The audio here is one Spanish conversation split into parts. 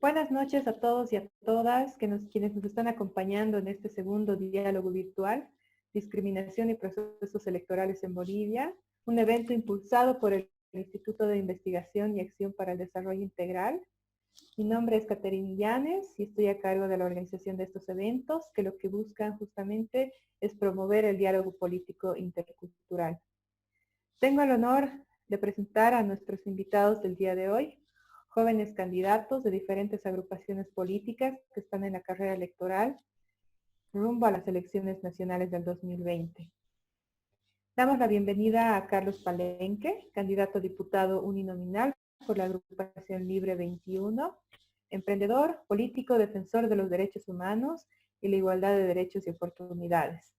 Buenas noches a todos y a todas quienes nos están acompañando en este segundo diálogo virtual, Discriminación y Procesos Electorales en Bolivia, un evento impulsado por el Instituto de Investigación y Acción para el Desarrollo Integral. Mi nombre es Caterina Llanes y estoy a cargo de la organización de estos eventos, que lo que buscan justamente es promover el diálogo político intercultural. Tengo el honor de presentar a nuestros invitados del día de hoy, jóvenes candidatos de diferentes agrupaciones políticas que están en la carrera electoral rumbo a las elecciones nacionales del 2020. Damos la bienvenida a Carlos Palenque, candidato a diputado uninominal por la agrupación Libre 21, emprendedor, político, defensor de los derechos humanos y la igualdad de derechos y oportunidades.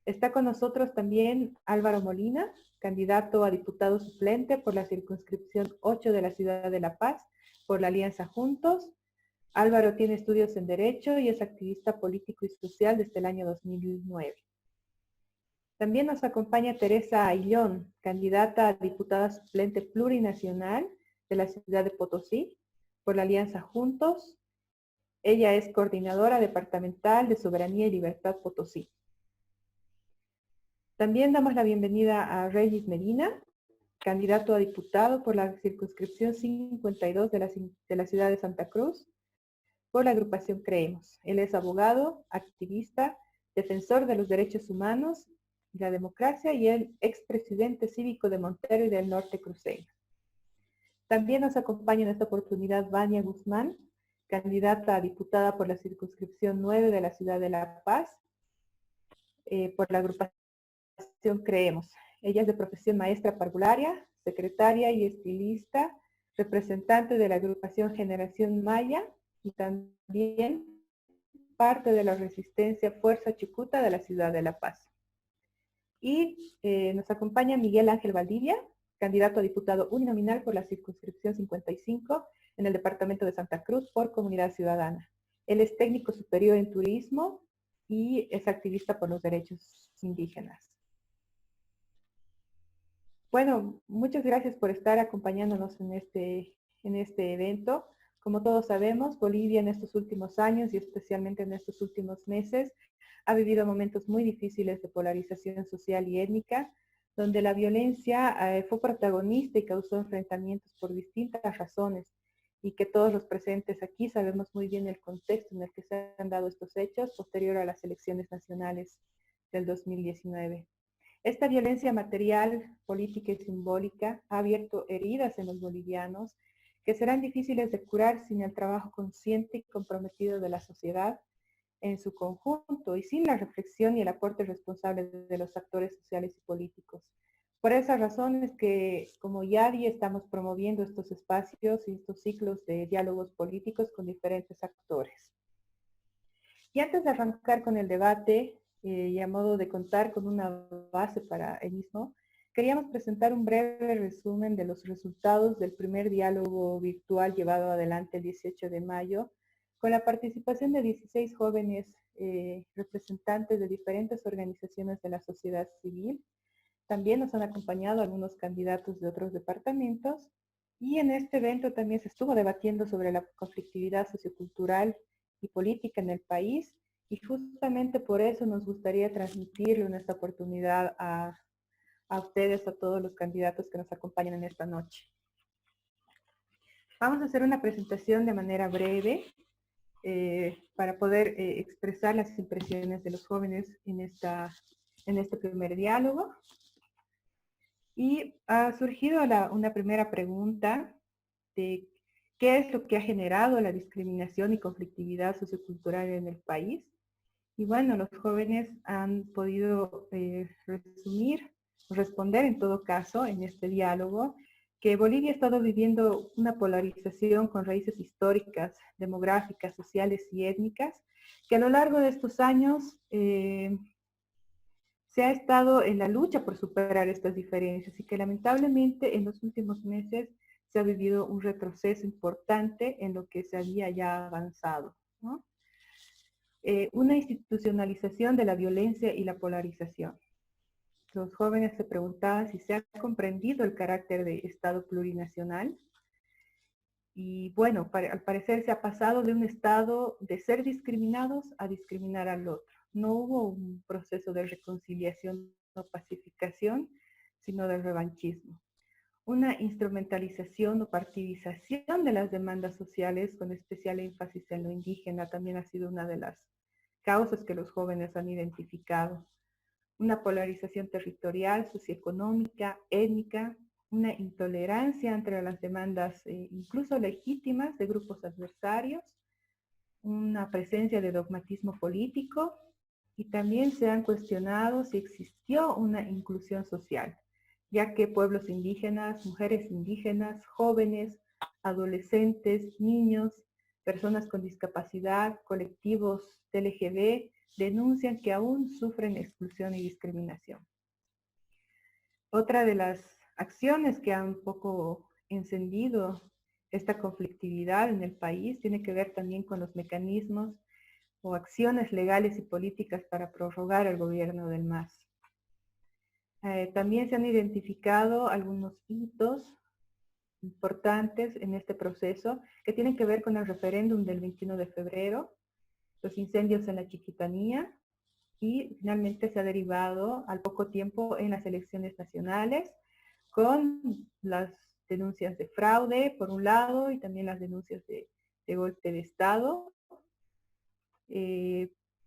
Está con nosotros también Álvaro Molina, candidato a diputado suplente por la circunscripción 8 de la ciudad de La Paz, por la Alianza Juntos. Álvaro tiene estudios en Derecho y es activista político y social desde el año 2009. También nos acompaña Teresa Ayllón, candidata a diputada suplente plurinacional de la ciudad de Potosí, por la Alianza Juntos. Ella es coordinadora departamental de Soberanía y Libertad Potosí. También damos la bienvenida a Regis Medina, candidato a diputado por la circunscripción 52 de la ciudad de Santa Cruz, por la agrupación Creemos. Él es abogado, activista, defensor de los derechos humanos y la democracia y el expresidente cívico de Montero y del Norte cruceño. También nos acompaña en esta oportunidad Vania Guzmán, candidata a diputada por la circunscripción 9 de la ciudad de La Paz, por la agrupación Creemos. Ella es de profesión maestra parvularia, secretaria y estilista, representante de la agrupación Generación Maya y también parte de la resistencia Fuerza Chucuta de la ciudad de La Paz. Y nos acompaña Miguel Ángel Valdivia, candidato a diputado uninominal por la circunscripción 55 en el departamento de Santa Cruz por Comunidad Ciudadana. Él es técnico superior en turismo y es activista por los derechos indígenas. Bueno, muchas gracias por estar acompañándonos en este evento. Como todos sabemos, Bolivia en estos últimos años y especialmente en estos últimos meses ha vivido momentos muy difíciles de polarización social y étnica, donde la violencia fue protagonista y causó enfrentamientos por distintas razones, y que todos los presentes aquí sabemos muy bien el contexto en el que se han dado estos hechos posterior a las elecciones nacionales del 2019. Esta violencia material, política y simbólica ha abierto heridas en los bolivianos que serán difíciles de curar sin el trabajo consciente y comprometido de la sociedad en su conjunto y sin la reflexión y el aporte responsable de los actores sociales y políticos. Por esas razones que como YADI estamos promoviendo estos espacios y estos ciclos de diálogos políticos con diferentes actores. Y antes de arrancar con el debate, y a modo de contar con una base para el mismo, queríamos presentar un breve resumen de los resultados del primer diálogo virtual llevado adelante el 18 de mayo, con la participación de 16 jóvenes representantes de diferentes organizaciones de la sociedad civil. También nos han acompañado algunos candidatos de otros departamentos, y en este evento también se estuvo debatiendo sobre la conflictividad sociocultural y política en el país, y justamente por eso nos gustaría transmitirle en esta oportunidad a ustedes, a todos los candidatos que nos acompañan en esta noche. Vamos a hacer una presentación de manera breve para poder expresar las impresiones de los jóvenes en este primer diálogo. Y ha surgido una primera pregunta de qué es lo que ha generado la discriminación y conflictividad sociocultural en el país. Y bueno, los jóvenes han podido resumir, responder en todo caso en este diálogo, que Bolivia ha estado viviendo una polarización con raíces históricas, demográficas, sociales y étnicas, que a lo largo de estos años se ha estado en la lucha por superar estas diferencias y que lamentablemente en los últimos meses se ha vivido un retroceso importante en lo que se había ya avanzado, ¿no? Una institucionalización de la violencia y la polarización. Los jóvenes se preguntaban si se ha comprendido el carácter de Estado plurinacional Y bueno, al parecer se ha pasado de un estado de ser discriminados a discriminar al otro. No hubo un proceso de reconciliación o pacificación, sino de revanchismo. Una instrumentalización o partidización de las demandas sociales, con especial énfasis en lo indígena, también ha sido una de las causas que los jóvenes han identificado. Una polarización territorial, socioeconómica, étnica, una intolerancia entre las demandas incluso legítimas de grupos adversarios, una presencia de dogmatismo político, y también se han cuestionado si existió una inclusión social, ya que pueblos indígenas, mujeres indígenas, jóvenes, adolescentes, niños, personas con discapacidad, colectivos LGB, denuncian que aún sufren exclusión y discriminación. Otra de las acciones que han un poco encendido esta conflictividad en el país tiene que ver también con los mecanismos o acciones legales y políticas para prorrogar el gobierno del MAS. También se han identificado algunos hitos importantes en este proceso que tienen que ver con el referéndum del 21 de febrero, los incendios en la Chiquitanía, y finalmente se ha derivado al poco tiempo en las elecciones nacionales con las denuncias de fraude por un lado y también las denuncias de golpe de Estado,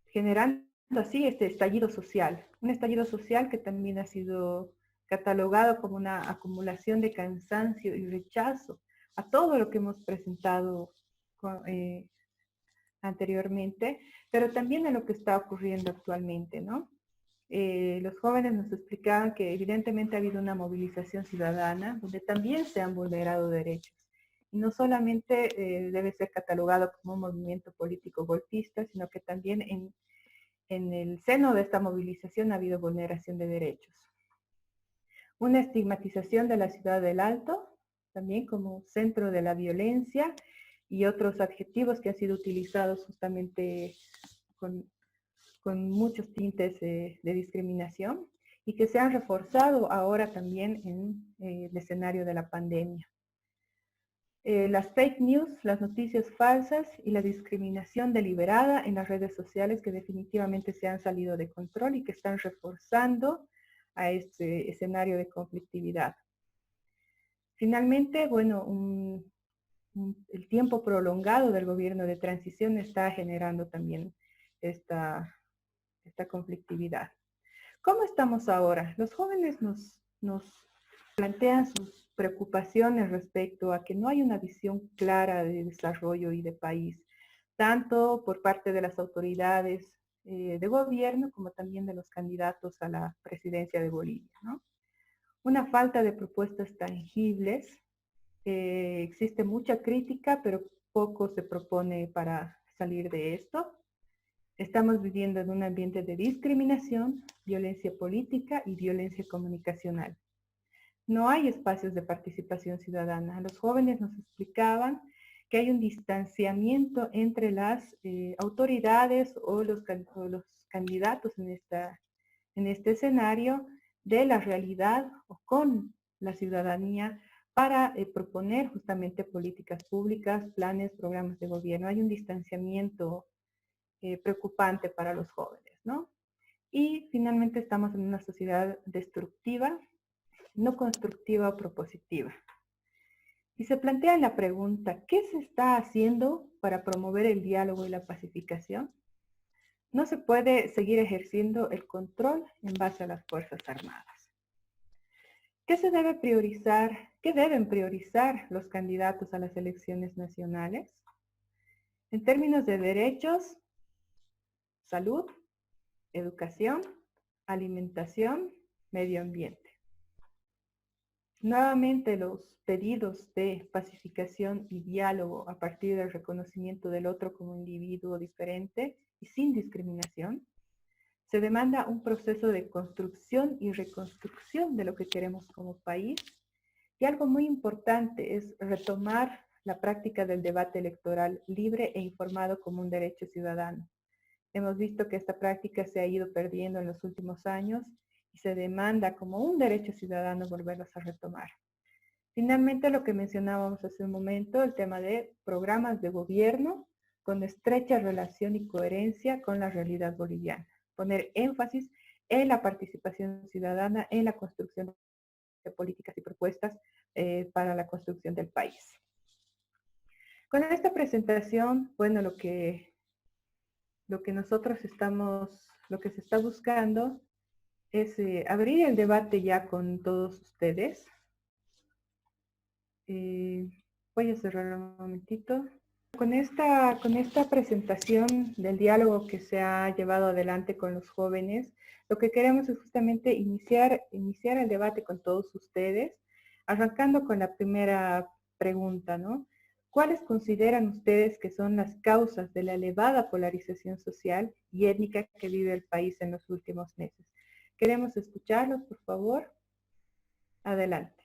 generando así este estallido social, un estallido social que también ha sido catalogado como una acumulación de cansancio y rechazo a todo lo que hemos presentado anteriormente, pero también a lo que está ocurriendo actualmente, ¿no? Los jóvenes nos explicaban que evidentemente ha habido una movilización ciudadana donde también se han vulnerado derechos. Y no solamente debe ser catalogado como un movimiento político golpista, sino que también en el seno de esta movilización ha habido vulneración de derechos. Una estigmatización de la ciudad del Alto, también como centro de la violencia, y otros adjetivos que han sido utilizados justamente con muchos tintes de discriminación y que se han reforzado ahora también en el escenario de la pandemia. Las fake news, las noticias falsas y la discriminación deliberada en las redes sociales que definitivamente se han salido de control y que están reforzando a este escenario de conflictividad. Finalmente, bueno, el tiempo prolongado del gobierno de transición está generando también esta conflictividad. ¿Cómo estamos ahora? Los jóvenes nos plantean sus preocupaciones respecto a que no hay una visión clara de desarrollo y de país, tanto por parte de las autoridades de gobierno como también de los candidatos a la presidencia de Bolivia, ¿no? Una falta de propuestas tangibles, existe mucha crítica, pero poco se propone para salir de esto. Estamos viviendo en un ambiente de discriminación, violencia política y violencia comunicacional. No hay espacios de participación ciudadana. Los jóvenes nos explicaban que hay un distanciamiento entre las autoridades o los candidatos en este escenario de la realidad o con la ciudadanía para proponer justamente políticas públicas, planes, programas de gobierno. Hay un distanciamiento preocupante para los jóvenes, ¿no? Y finalmente estamos en una sociedad destructiva, no constructiva o propositiva. Y se plantea la pregunta, ¿qué se está haciendo para promover el diálogo y la pacificación? No se puede seguir ejerciendo el control en base a las Fuerzas Armadas. ¿Qué se debe priorizar? ¿Qué deben priorizar los candidatos a las elecciones nacionales? En términos de derechos, salud, educación, alimentación, medio ambiente. Nuevamente los pedidos de pacificación y diálogo a partir del reconocimiento del otro como individuo diferente y sin discriminación. Se demanda un proceso de construcción y reconstrucción de lo que queremos como país. Y algo muy importante es retomar la práctica del debate electoral libre e informado como un derecho ciudadano. Hemos visto que esta práctica se ha ido perdiendo en los últimos años y se demanda como un derecho ciudadano volverlos a retomar. Finalmente, lo que mencionábamos hace un momento, el tema de programas de gobierno con estrecha relación y coherencia con la realidad boliviana. Poner énfasis en la participación ciudadana, en la construcción de políticas y propuestas para la construcción del país. Con esta presentación, bueno, lo que nosotros estamos, lo que se está buscando es abrir el debate ya con todos ustedes. Voy a cerrar un momentito. Con esta presentación del diálogo que se ha llevado adelante con los jóvenes, lo que queremos es justamente iniciar el debate con todos ustedes, arrancando con la primera pregunta, ¿no? ¿Cuáles consideran ustedes que son las causas de la elevada polarización social y étnica que vive el país en los últimos meses? Queremos escucharlos, por favor. Adelante.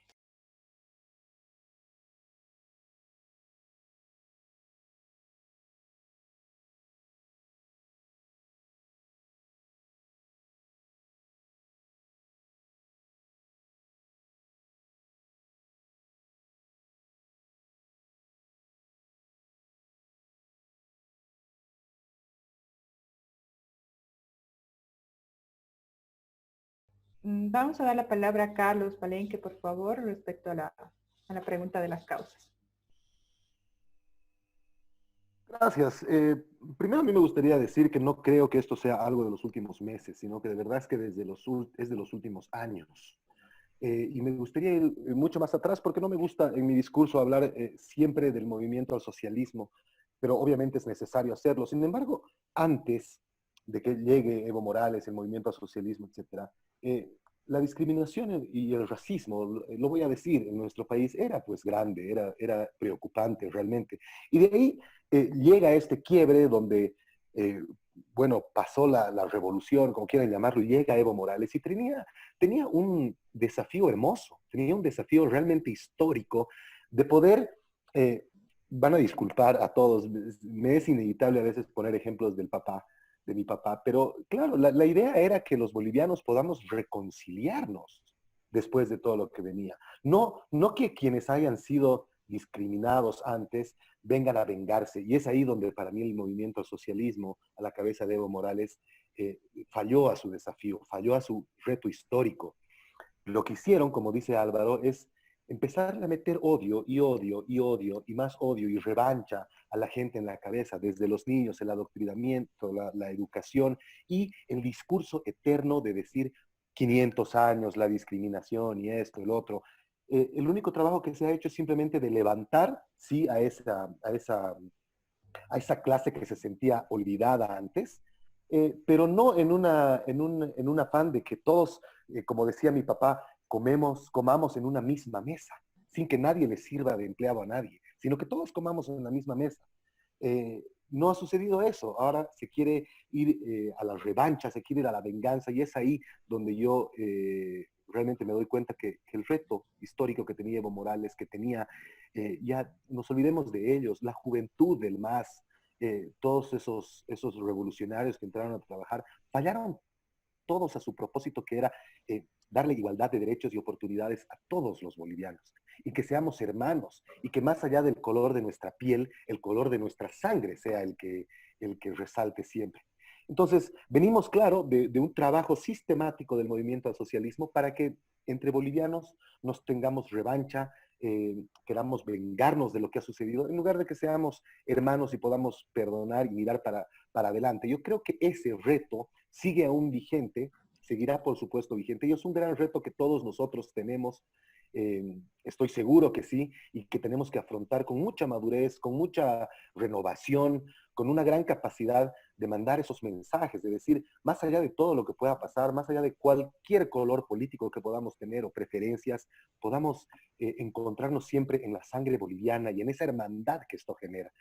Vamos a dar la palabra a Carlos Palenque, por favor, respecto a la pregunta de las causas. Gracias. Primero a mí me gustaría decir que no creo que esto sea algo de los últimos meses, sino que de verdad es que es de los últimos años. Y me gustaría ir mucho más atrás porque no me gusta en mi discurso hablar siempre del movimiento al socialismo, pero obviamente es necesario hacerlo. Sin embargo, antes de que llegue Evo Morales, el movimiento al socialismo, etcétera, la discriminación y el racismo, lo voy a decir, en nuestro país era pues grande, era preocupante realmente. Y de ahí llega este quiebre donde, eh, bueno, pasó la revolución, como quieran llamarlo, y llega Evo Morales y tenía un desafío hermoso, tenía un desafío realmente histórico de poder, eh, van a disculpar a todos, me es inevitable a veces poner ejemplos de mi papá, pero claro, la idea era que los bolivianos podamos reconciliarnos después de todo lo que venía. No que quienes hayan sido discriminados antes vengan a vengarse. Y es ahí donde para mí el movimiento al socialismo, a la cabeza de Evo Morales, falló a su desafío, falló a su reto histórico. Lo que hicieron, como dice Álvaro, es empezar a meter odio y odio y odio y más odio y revancha a la gente en la cabeza, desde los niños, el adoctrinamiento, la educación y el discurso eterno de decir 500 años, la discriminación y esto, el otro. El único trabajo que se ha hecho es simplemente de levantar, sí, a esa clase que se sentía olvidada antes, pero no en un afán de que todos, como decía mi papá, comamos en una misma mesa, sin que nadie le sirva de empleado a nadie, sino que todos comamos en la misma mesa. No ha sucedido eso. Ahora se quiere ir a la revancha, se quiere ir a la venganza, y es ahí donde yo realmente me doy cuenta que el reto histórico que tenía Evo Morales, que tenía, ya nos olvidemos de ellos, la juventud del MAS, todos esos revolucionarios que entraron a trabajar, fallaron todos a su propósito, que era darle igualdad de derechos y oportunidades a todos los bolivianos, y que seamos hermanos, y que más allá del color de nuestra piel, el color de nuestra sangre sea el que resalte siempre. Entonces, venimos, claro, de un trabajo sistemático del movimiento al socialismo para que entre bolivianos nos tengamos revancha, queramos vengarnos de lo que ha sucedido, en lugar de que seamos hermanos y podamos perdonar y mirar para adelante. Yo creo que ese reto sigue aún vigente, seguirá por supuesto vigente, y es un gran reto que todos nosotros tenemos, estoy seguro que sí, y que tenemos que afrontar con mucha madurez, con mucha renovación, con una gran capacidad de mandar esos mensajes, de decir, más allá de todo lo que pueda pasar, más allá de cualquier color político que podamos tener o preferencias, podamos encontrarnos siempre en la sangre boliviana y en esa hermandad que esto genera.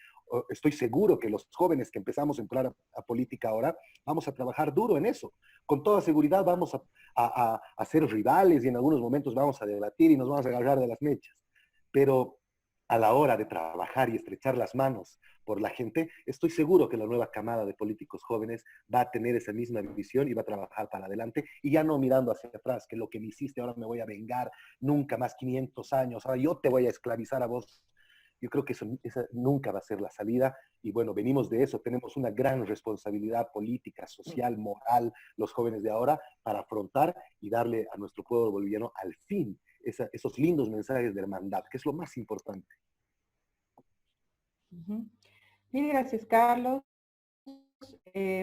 Estoy seguro que los jóvenes que empezamos a entrar a política ahora, vamos a trabajar duro en eso. Con toda seguridad vamos a ser rivales y en algunos momentos vamos a debatir y nos vamos a agarrar de las mechas. Pero a la hora de trabajar y estrechar las manos por la gente, estoy seguro que la nueva camada de políticos jóvenes va a tener esa misma visión y va a trabajar para adelante y ya no mirando hacia atrás, que lo que me hiciste ahora me voy a vengar, nunca más 500 años, ahora yo te voy a esclavizar a vos. Yo creo que esa nunca va a ser la salida y bueno, venimos de eso, tenemos una gran responsabilidad política, social, moral, los jóvenes de ahora, para afrontar y darle a nuestro pueblo boliviano al fin esos lindos mensajes de hermandad, que es lo más importante. Ujú. Mil gracias, Carlos.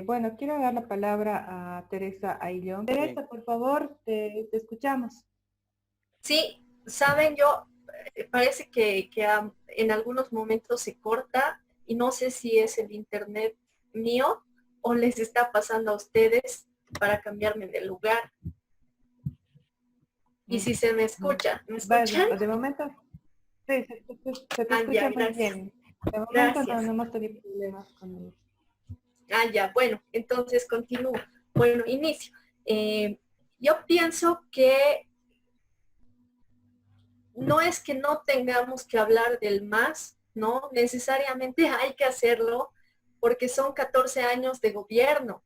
Bueno, quiero dar la palabra a Teresa Ayllón. Teresa, por favor, te escuchamos. Sí, saben, yo parece que en algunos momentos se corta y no sé si es el internet mío o les está pasando a ustedes para cambiarme de lugar. Y si se me escucha, ¿me escuchan? De momento, sí, se te Ya, escucha muy gracias. bien. De momento Gracias. no hemos tenido problemas con él. Ya, bueno, entonces continúo. Bueno, inicio. Yo pienso que no es que no tengamos que hablar del más, ¿no? Necesariamente hay que hacerlo porque son 14 años de gobierno.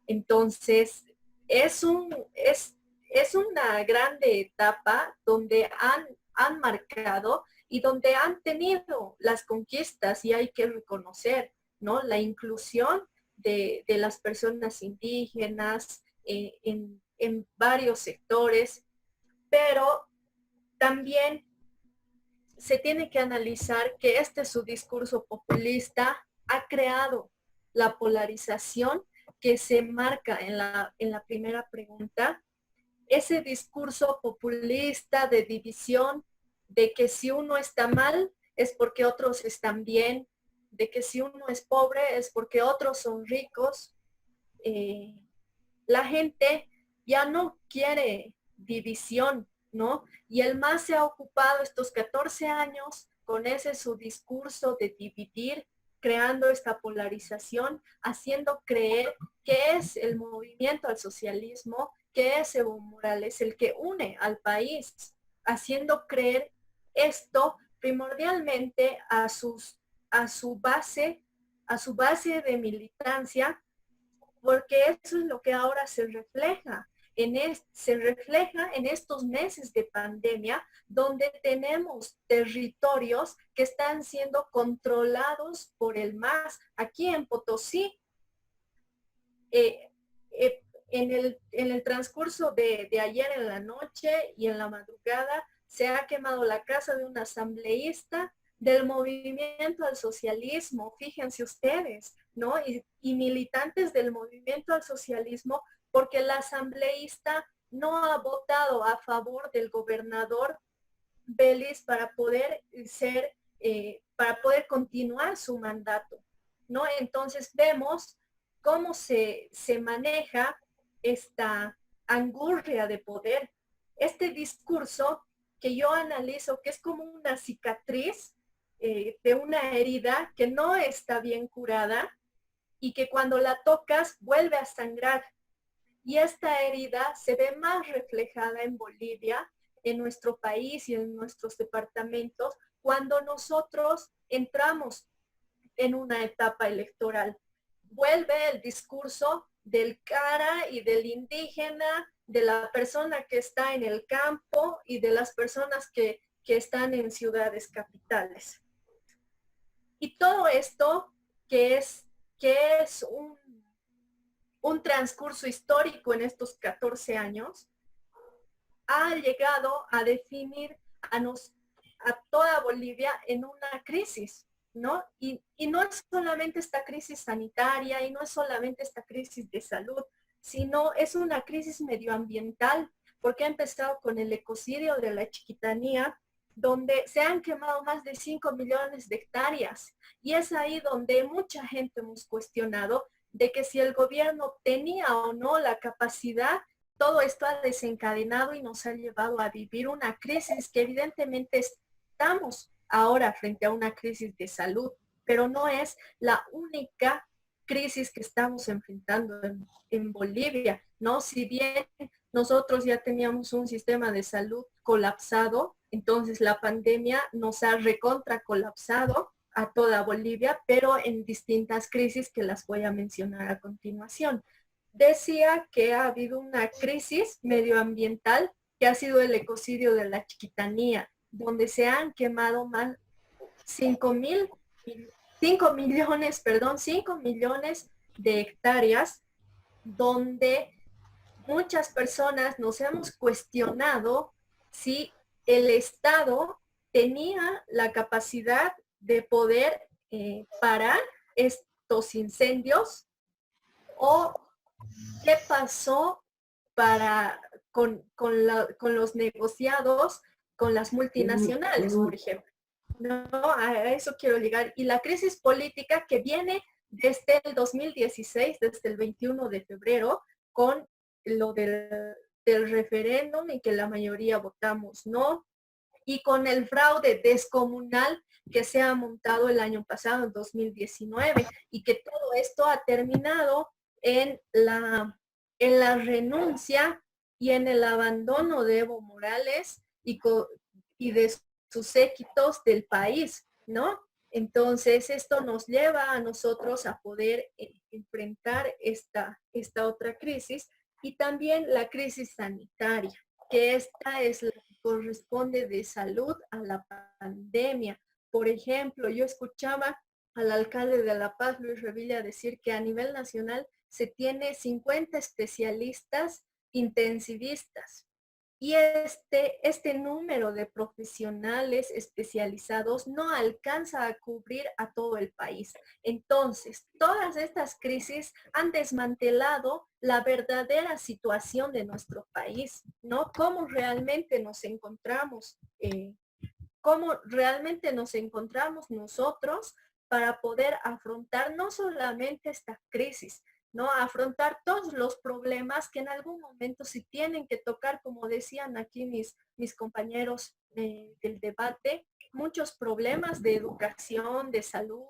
Entonces, es una grande etapa donde han marcado y donde han tenido las conquistas y hay que reconocer, ¿no? La inclusión de las personas indígenas en varios sectores, pero también se tiene que analizar que su discurso populista ha creado la polarización que se marca en la primera pregunta. Ese discurso populista de división, de que si uno está mal es porque otros están bien, de que si uno es pobre es porque otros son ricos. La gente ya no quiere división, ¿no? Y el MAS se ha ocupado estos 14 años con ese su discurso de dividir, creando esta polarización, haciendo creer que es el movimiento al socialismo, que es Evo Morales el que une al país, haciendo creer esto primordialmente a su base de militancia, porque eso es lo que ahora se refleja. Se refleja en estos meses de pandemia donde tenemos territorios que están siendo controlados por el MAS. Aquí en Potosí, en el transcurso de ayer en la noche y en la madrugada, se ha quemado la casa de un asambleísta del movimiento al socialismo, fíjense ustedes, ¿no? Y militantes del movimiento al socialismo, porque el asambleísta no ha votado a favor del gobernador Vélez para poder para poder continuar su mandato, ¿no? Entonces vemos cómo se maneja esta angurria de poder, este discurso que yo analizo que es como una cicatriz de una herida que no está bien curada y que cuando la tocas vuelve a sangrar. Y esta herida se ve más reflejada en Bolivia, en nuestro país y en nuestros departamentos, cuando nosotros entramos en una etapa electoral. Vuelve el discurso del cara y del indígena, de la persona que está en el campo y de las personas que están en ciudades capitales. Y todo esto que es un transcurso histórico en estos 14 años, ha llegado a definir a toda Bolivia en una crisis, ¿no? Y no es solamente esta crisis sanitaria y no es solamente esta crisis de salud, sino es una crisis medioambiental, porque ha empezado con el ecocidio de la Chiquitanía, donde se han quemado más de 5 millones de hectáreas. Y es ahí donde mucha gente hemos cuestionado de que si el gobierno tenía o no la capacidad, todo esto ha desencadenado y nos ha llevado a vivir una crisis que evidentemente estamos ahora frente a una crisis de salud, pero no es la única crisis que estamos enfrentando en Bolivia, ¿no? Si bien nosotros ya teníamos un sistema de salud colapsado, Entonces la pandemia nos ha recontra colapsado a toda Bolivia, pero en distintas crisis que las voy a mencionar a continuación. Decía que ha habido una crisis medioambiental que ha sido el ecocidio de la Chiquitanía, donde se han quemado más 5 millones de hectáreas, donde muchas personas nos hemos cuestionado si el Estado tenía la capacidad de poder parar estos incendios, o qué pasó con los negociados con las multinacionales, por ejemplo. No, a eso quiero llegar. Y la crisis política que viene desde el 2016, desde el 21 de febrero, con lo del referéndum y que la mayoría votamos no, y con el fraude descomunal que se ha montado el año pasado, en 2019, y que todo esto ha terminado en la renuncia y en el abandono de Evo Morales y de sus séquitos del país, ¿no? Entonces, esto nos lleva a nosotros a poder enfrentar esta otra crisis, y también la crisis sanitaria, que esta es la que corresponde de salud a la pandemia. Por ejemplo, yo escuchaba al alcalde de La Paz, Luis Revilla, decir que a nivel nacional se tiene 50 especialistas intensivistas, y este número de profesionales especializados no alcanza a cubrir a todo el país. Entonces, todas estas crisis han desmantelado la verdadera situación de nuestro país, ¿no? Cómo realmente nos encontramos nosotros para poder afrontar no solamente esta crisis, ¿no? Afrontar todos los problemas que en algún momento se tienen que tocar, como decían aquí mis compañeros del debate, muchos problemas de educación, de salud,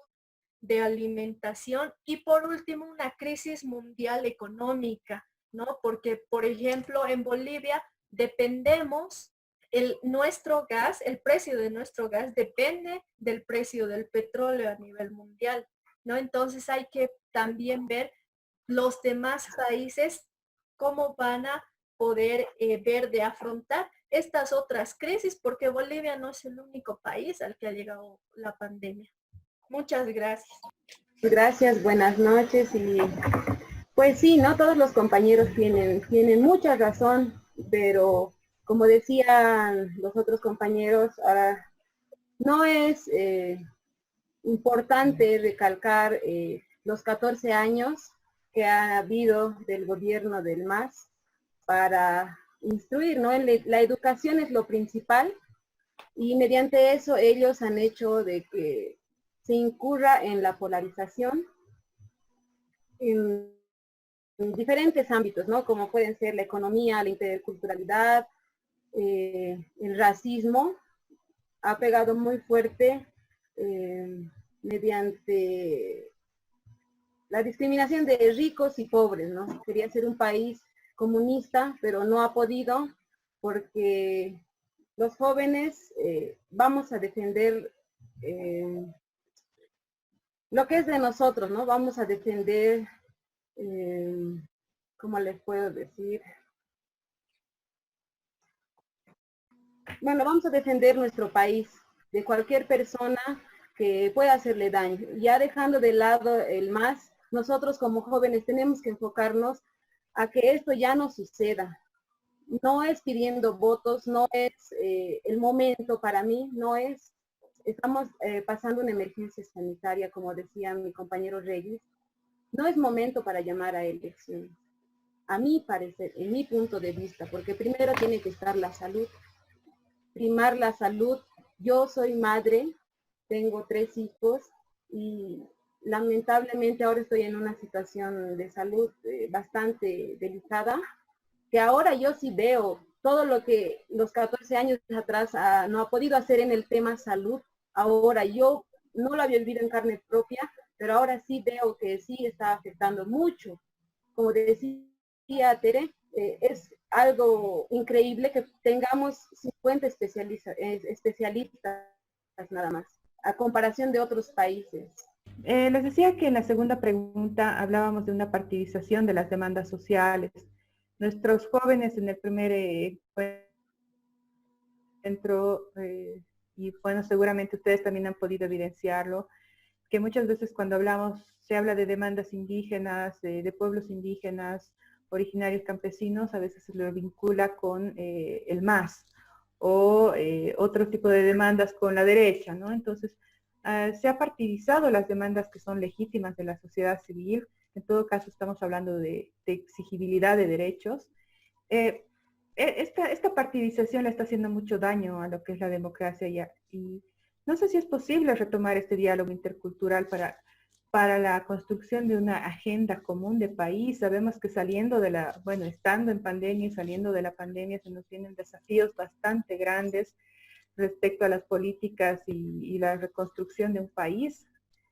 de alimentación, y por último una crisis mundial económica, ¿no? Porque, por ejemplo, en Bolivia dependemos, nuestro gas, el precio de nuestro gas depende del precio del petróleo a nivel mundial, ¿no? Entonces hay que también ver los demás países cómo van a poder ver de afrontar estas otras crisis, porque Bolivia no es el único país al que ha llegado la pandemia. Muchas gracias. Gracias, buenas noches. Y pues sí, no todos los compañeros tienen mucha razón, pero como decían los otros compañeros, no es importante recalcar los 14 años que ha habido del gobierno del MAS para instruir, ¿no? La educación es lo principal, y mediante eso ellos han hecho de que se incurra en la polarización en diferentes ámbitos, ¿no? Como pueden ser la economía, la interculturalidad, el racismo. Ha pegado muy fuerte mediante la discriminación de ricos y pobres, ¿no? Quería ser un país comunista, pero no ha podido, porque los jóvenes vamos a defender lo que es de nosotros, ¿no? Vamos a defender, ¿cómo les puedo decir? Bueno, vamos a defender nuestro país de cualquier persona que pueda hacerle daño. Ya dejando de lado el MAS, nosotros como jóvenes tenemos que enfocarnos a que esto ya no suceda. No es pidiendo votos, no es el momento para mí, no es. Estamos pasando una emergencia sanitaria, como decía mi compañero Reyes. No es momento para llamar a elecciones. A mi parecer, en mi punto de vista, porque primero tiene que estar la salud, primar la salud. Yo soy madre, tengo 3 hijos y lamentablemente ahora estoy en una situación de salud bastante delicada, que ahora yo sí veo todo lo que los 14 años atrás no ha podido hacer en el tema salud. Ahora yo no lo había vivido en carne propia, pero ahora sí veo que sí está afectando mucho. Como decía decía Tere, es algo increíble que tengamos 50 especialistas nada más, a comparación de otros países. Les decía que en la segunda pregunta hablábamos de una partidización de las demandas sociales. Nuestros jóvenes en el primer encuentro, y bueno, seguramente ustedes también han podido evidenciarlo, que muchas veces cuando hablamos, se habla de demandas indígenas, de pueblos indígenas, originarios campesinos, a veces se lo vincula con el MAS o otro tipo de demandas con la derecha, ¿no? Entonces, se ha partidizado las demandas que son legítimas de la sociedad civil. En todo caso, estamos hablando de exigibilidad de derechos. Esta partidización le está haciendo mucho daño a lo que es la democracia y no sé si es posible retomar este diálogo intercultural para la construcción de una agenda común de país. Sabemos que saliendo de bueno, estando en pandemia y saliendo de la pandemia se nos vienen desafíos bastante grandes respecto a las políticas y la reconstrucción de un país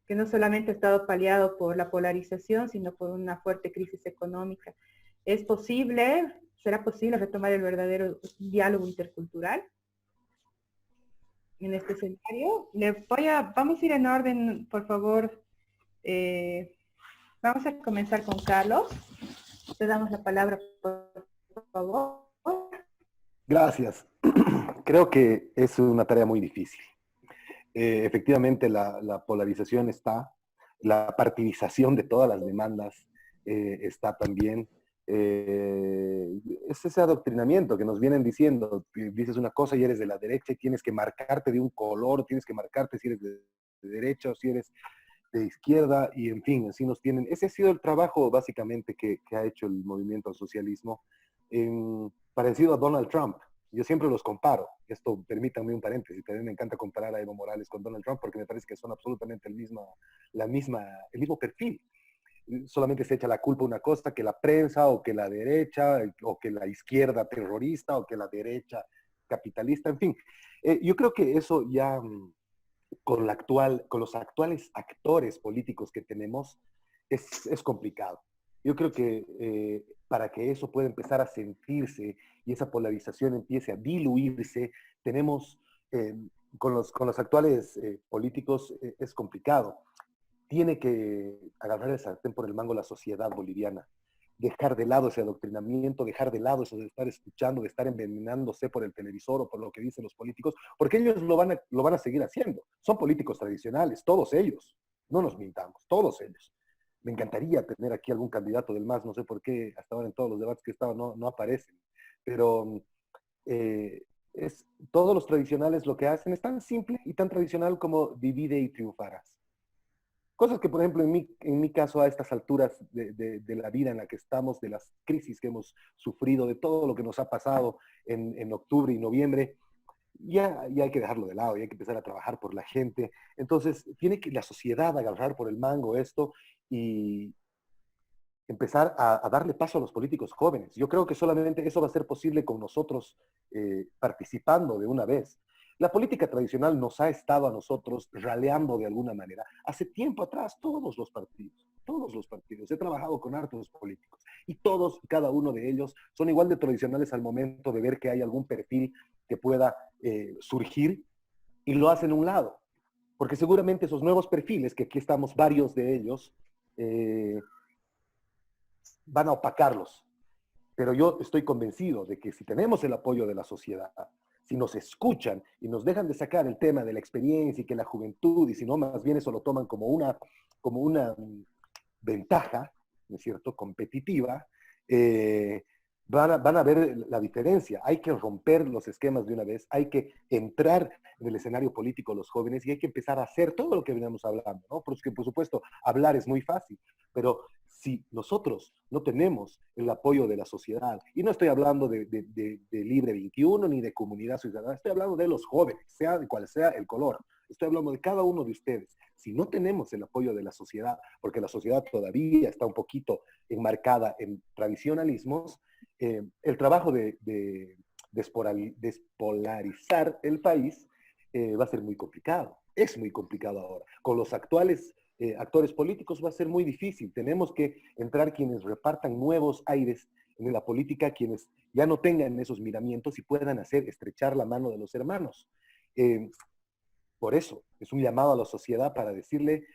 que no solamente ha estado paliado por la polarización, sino por una fuerte crisis económica. ¿Es posible, será posible retomar el verdadero diálogo intercultural en este escenario? Vamos a ir en orden, por favor. Vamos a comenzar con Carlos. Te damos la palabra, por favor. Gracias. Creo que es una tarea muy difícil. Efectivamente, la polarización está, la partidización de todas las demandas está también. Es ese adoctrinamiento que nos vienen diciendo, dices una cosa y eres de la derecha y tienes que marcarte de un color, tienes que marcarte si eres de derecha o si eres de izquierda, y en fin, así nos tienen. Ese ha sido el trabajo básicamente que ha hecho el movimiento al socialismo, parecido a Donald Trump. Yo siempre los comparo, esto permítanme un paréntesis, también me encanta comparar a Evo Morales con Donald Trump porque me parece que son absolutamente el mismo perfil. Solamente se echa la culpa una cosa, que la prensa o que la derecha o que la izquierda terrorista o que la derecha capitalista, en fin. Yo creo que eso ya con los actuales actores políticos que tenemos es complicado. Yo creo que para que eso pueda empezar a sentirse y esa polarización empiece a diluirse, tenemos, con los actuales políticos es complicado. Tiene que agarrar el sartén por el mango la sociedad boliviana, dejar de lado ese adoctrinamiento, dejar de lado eso de estar escuchando, de estar envenenándose por el televisor o por lo que dicen los políticos, porque ellos lo van a seguir haciendo. Son políticos tradicionales, todos ellos, no nos mintamos, todos ellos. Me encantaría tener aquí algún candidato del MAS, no sé por qué hasta ahora en todos los debates que he estado no aparecen, pero todos los tradicionales lo que hacen es tan simple y tan tradicional como divide y triunfarás. Cosas que, por ejemplo, en mi caso, a estas alturas de la vida en la que estamos, de las crisis que hemos sufrido, de todo lo que nos ha pasado en octubre y noviembre, ya hay que dejarlo de lado, ya hay que empezar a trabajar por la gente. Entonces, tiene que la sociedad agarrar por el mango esto y empezar a darle paso a los políticos jóvenes. Yo creo que solamente eso va a ser posible con nosotros participando de una vez. La política tradicional nos ha estado a nosotros raleando de alguna manera. Hace tiempo atrás, todos los partidos. He trabajado con hartos políticos y todos y cada uno de ellos son igual de tradicionales al momento de ver que hay algún perfil que pueda surgir y lo hacen a un lado. Porque seguramente esos nuevos perfiles, que aquí estamos varios de ellos, van a opacarlos. Pero yo estoy convencido de que si tenemos el apoyo de la sociedad, si nos escuchan y nos dejan de sacar el tema de la experiencia y que la juventud, y si no, más bien eso lo toman como una ventaja, ¿no es cierto?, competitiva, van a ver la diferencia. Hay que romper los esquemas de una vez, hay que entrar en el escenario político los jóvenes y hay que empezar a hacer todo lo que veníamos hablando, ¿no? Porque, por supuesto, hablar es muy fácil, pero si nosotros no tenemos el apoyo de la sociedad, y no estoy hablando de Libre 21 ni de Comunidad Ciudadana, estoy hablando de los jóvenes, sea de cual sea el color, estoy hablando de cada uno de ustedes. Si no tenemos el apoyo de la sociedad, porque la sociedad todavía está un poquito enmarcada en tradicionalismos, el trabajo de despolarizar el país va a ser muy complicado. Es muy complicado ahora. Con los actuales actores políticos va a ser muy difícil. Tenemos que entrar quienes repartan nuevos aires en la política quienes ya no tengan esos miramientos y puedan hacer estrechar la mano de los hermanos. Por eso es un llamado a la sociedad para decirle,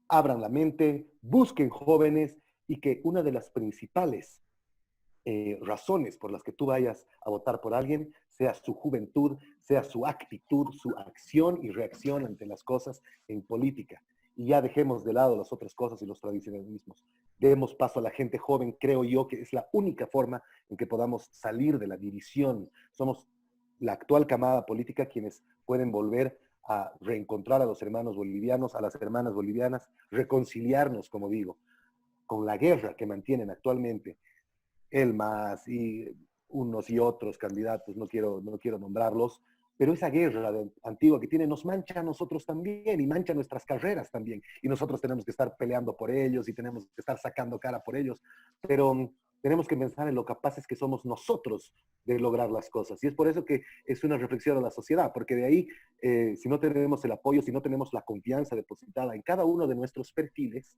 abran la mente, busquen jóvenes y que una de las principales razones por las que tú vayas a votar por alguien sea su juventud, sea su actitud, su acción y reacción ante las cosas en política. Y ya dejemos de lado las otras cosas y los tradicionalismos. Demos paso a la gente joven, creo yo que es la única forma en que podamos salir de la división. Somos la actual camada política quienes pueden volver a reencontrar a los hermanos bolivianos, a las hermanas bolivianas, reconciliarnos, como digo, con la guerra que mantienen actualmente el MAS y unos y otros candidatos, no quiero nombrarlos, pero esa guerra antigua que tiene nos mancha a nosotros también y mancha nuestras carreras también. Y nosotros tenemos que estar peleando por ellos y tenemos que estar sacando cara por ellos, pero tenemos que pensar en lo capaces que somos nosotros de lograr las cosas. Y es por eso que es una reflexión a la sociedad, porque de ahí, si no tenemos el apoyo, si no tenemos la confianza depositada en cada uno de nuestros perfiles,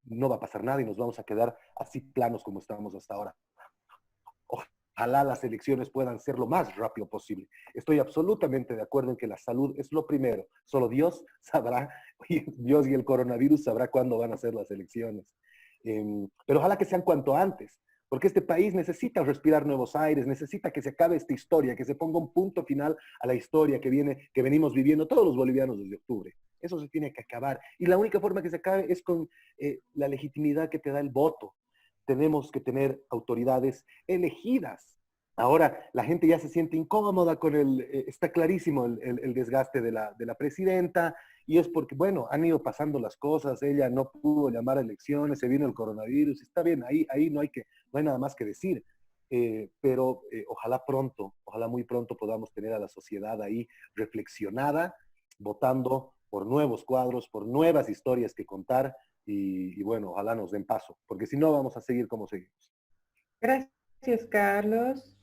no va a pasar nada y nos vamos a quedar así planos como estábamos hasta ahora. Ojalá las elecciones puedan ser lo más rápido posible. Estoy absolutamente de acuerdo en que la salud es lo primero. Solo Dios sabrá, Dios y el coronavirus sabrá cuándo van a ser las elecciones. Pero ojalá que sean cuanto antes, porque este país necesita respirar nuevos aires, necesita que se acabe esta historia, que se ponga un punto final a la historia que venimos viviendo todos los bolivianos desde octubre. Eso se tiene que acabar. Y la única forma que se acabe es con la legitimidad que te da el voto. Tenemos que tener autoridades elegidas. Ahora la gente ya se siente incómoda con está clarísimo el desgaste de la presidenta, y es porque, bueno, han ido pasando las cosas, ella no pudo llamar a elecciones, se vino el coronavirus, está bien, ahí no hay nada más que decir. Pero ojalá muy pronto podamos tener a la sociedad ahí reflexionada, votando por nuevos cuadros, por nuevas historias que contar, y bueno, ojalá nos den paso, porque si no vamos a seguir como seguimos. Gracias, Carlos.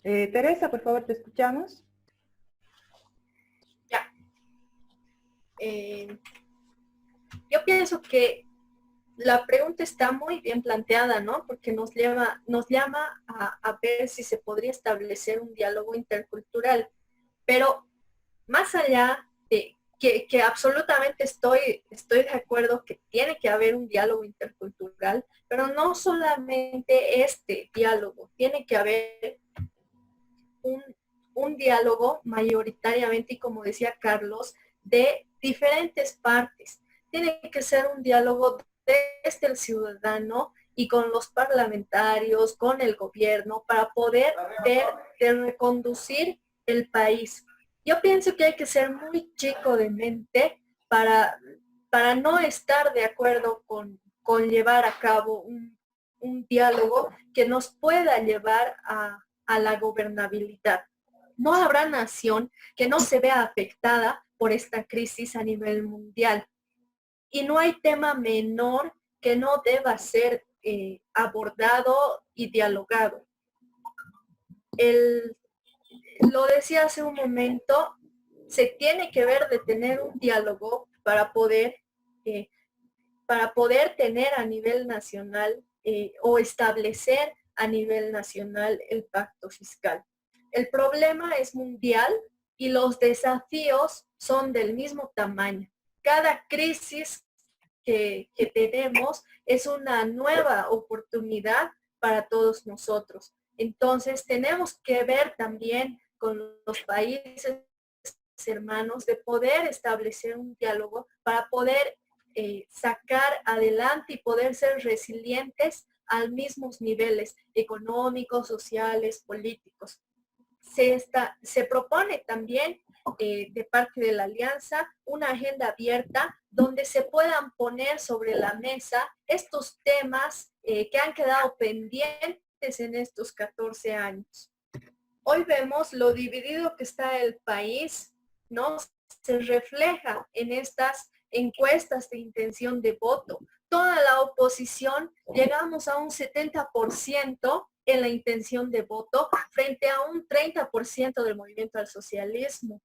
Teresa, por favor, te escuchamos. Ya. Yo pienso que la pregunta está muy bien planteada, ¿no? Porque nos llama a ver si se podría establecer un diálogo intercultural. Pero más allá de que absolutamente estoy de acuerdo que tiene que haber un diálogo intercultural, pero no solamente este diálogo, tiene que haber un diálogo mayoritariamente, y como decía Carlos, de diferentes partes. Tiene que ser un diálogo desde el ciudadano y con los parlamentarios, con el gobierno, para poder ver de reconducir el país. Yo pienso que hay que ser muy chico de mente para no estar de acuerdo con llevar a cabo un diálogo que nos pueda llevar a la gobernabilidad. No habrá nación que no se vea afectada por esta crisis a nivel mundial. Y no hay tema menor que no deba ser abordado y dialogado. Lo decía hace un momento, se tiene que ver de tener un diálogo para poder tener a nivel nacional o establecer a nivel nacional el pacto fiscal. El problema es mundial y los desafíos son del mismo tamaño. Cada crisis que tenemos es una nueva oportunidad para todos nosotros. Entonces tenemos que ver también con los países hermanos de poder establecer un diálogo para poder sacar adelante y poder ser resilientes a mismos niveles económicos, sociales, políticos. Se propone también de parte de la alianza una agenda abierta donde se puedan poner sobre la mesa estos temas que han quedado pendientes en estos 14 años. Hoy vemos lo dividido que está el país, ¿no? Se refleja en estas encuestas de intención de voto. Toda la oposición llegamos a un 70% en la intención de voto frente a un 30% del movimiento al socialismo.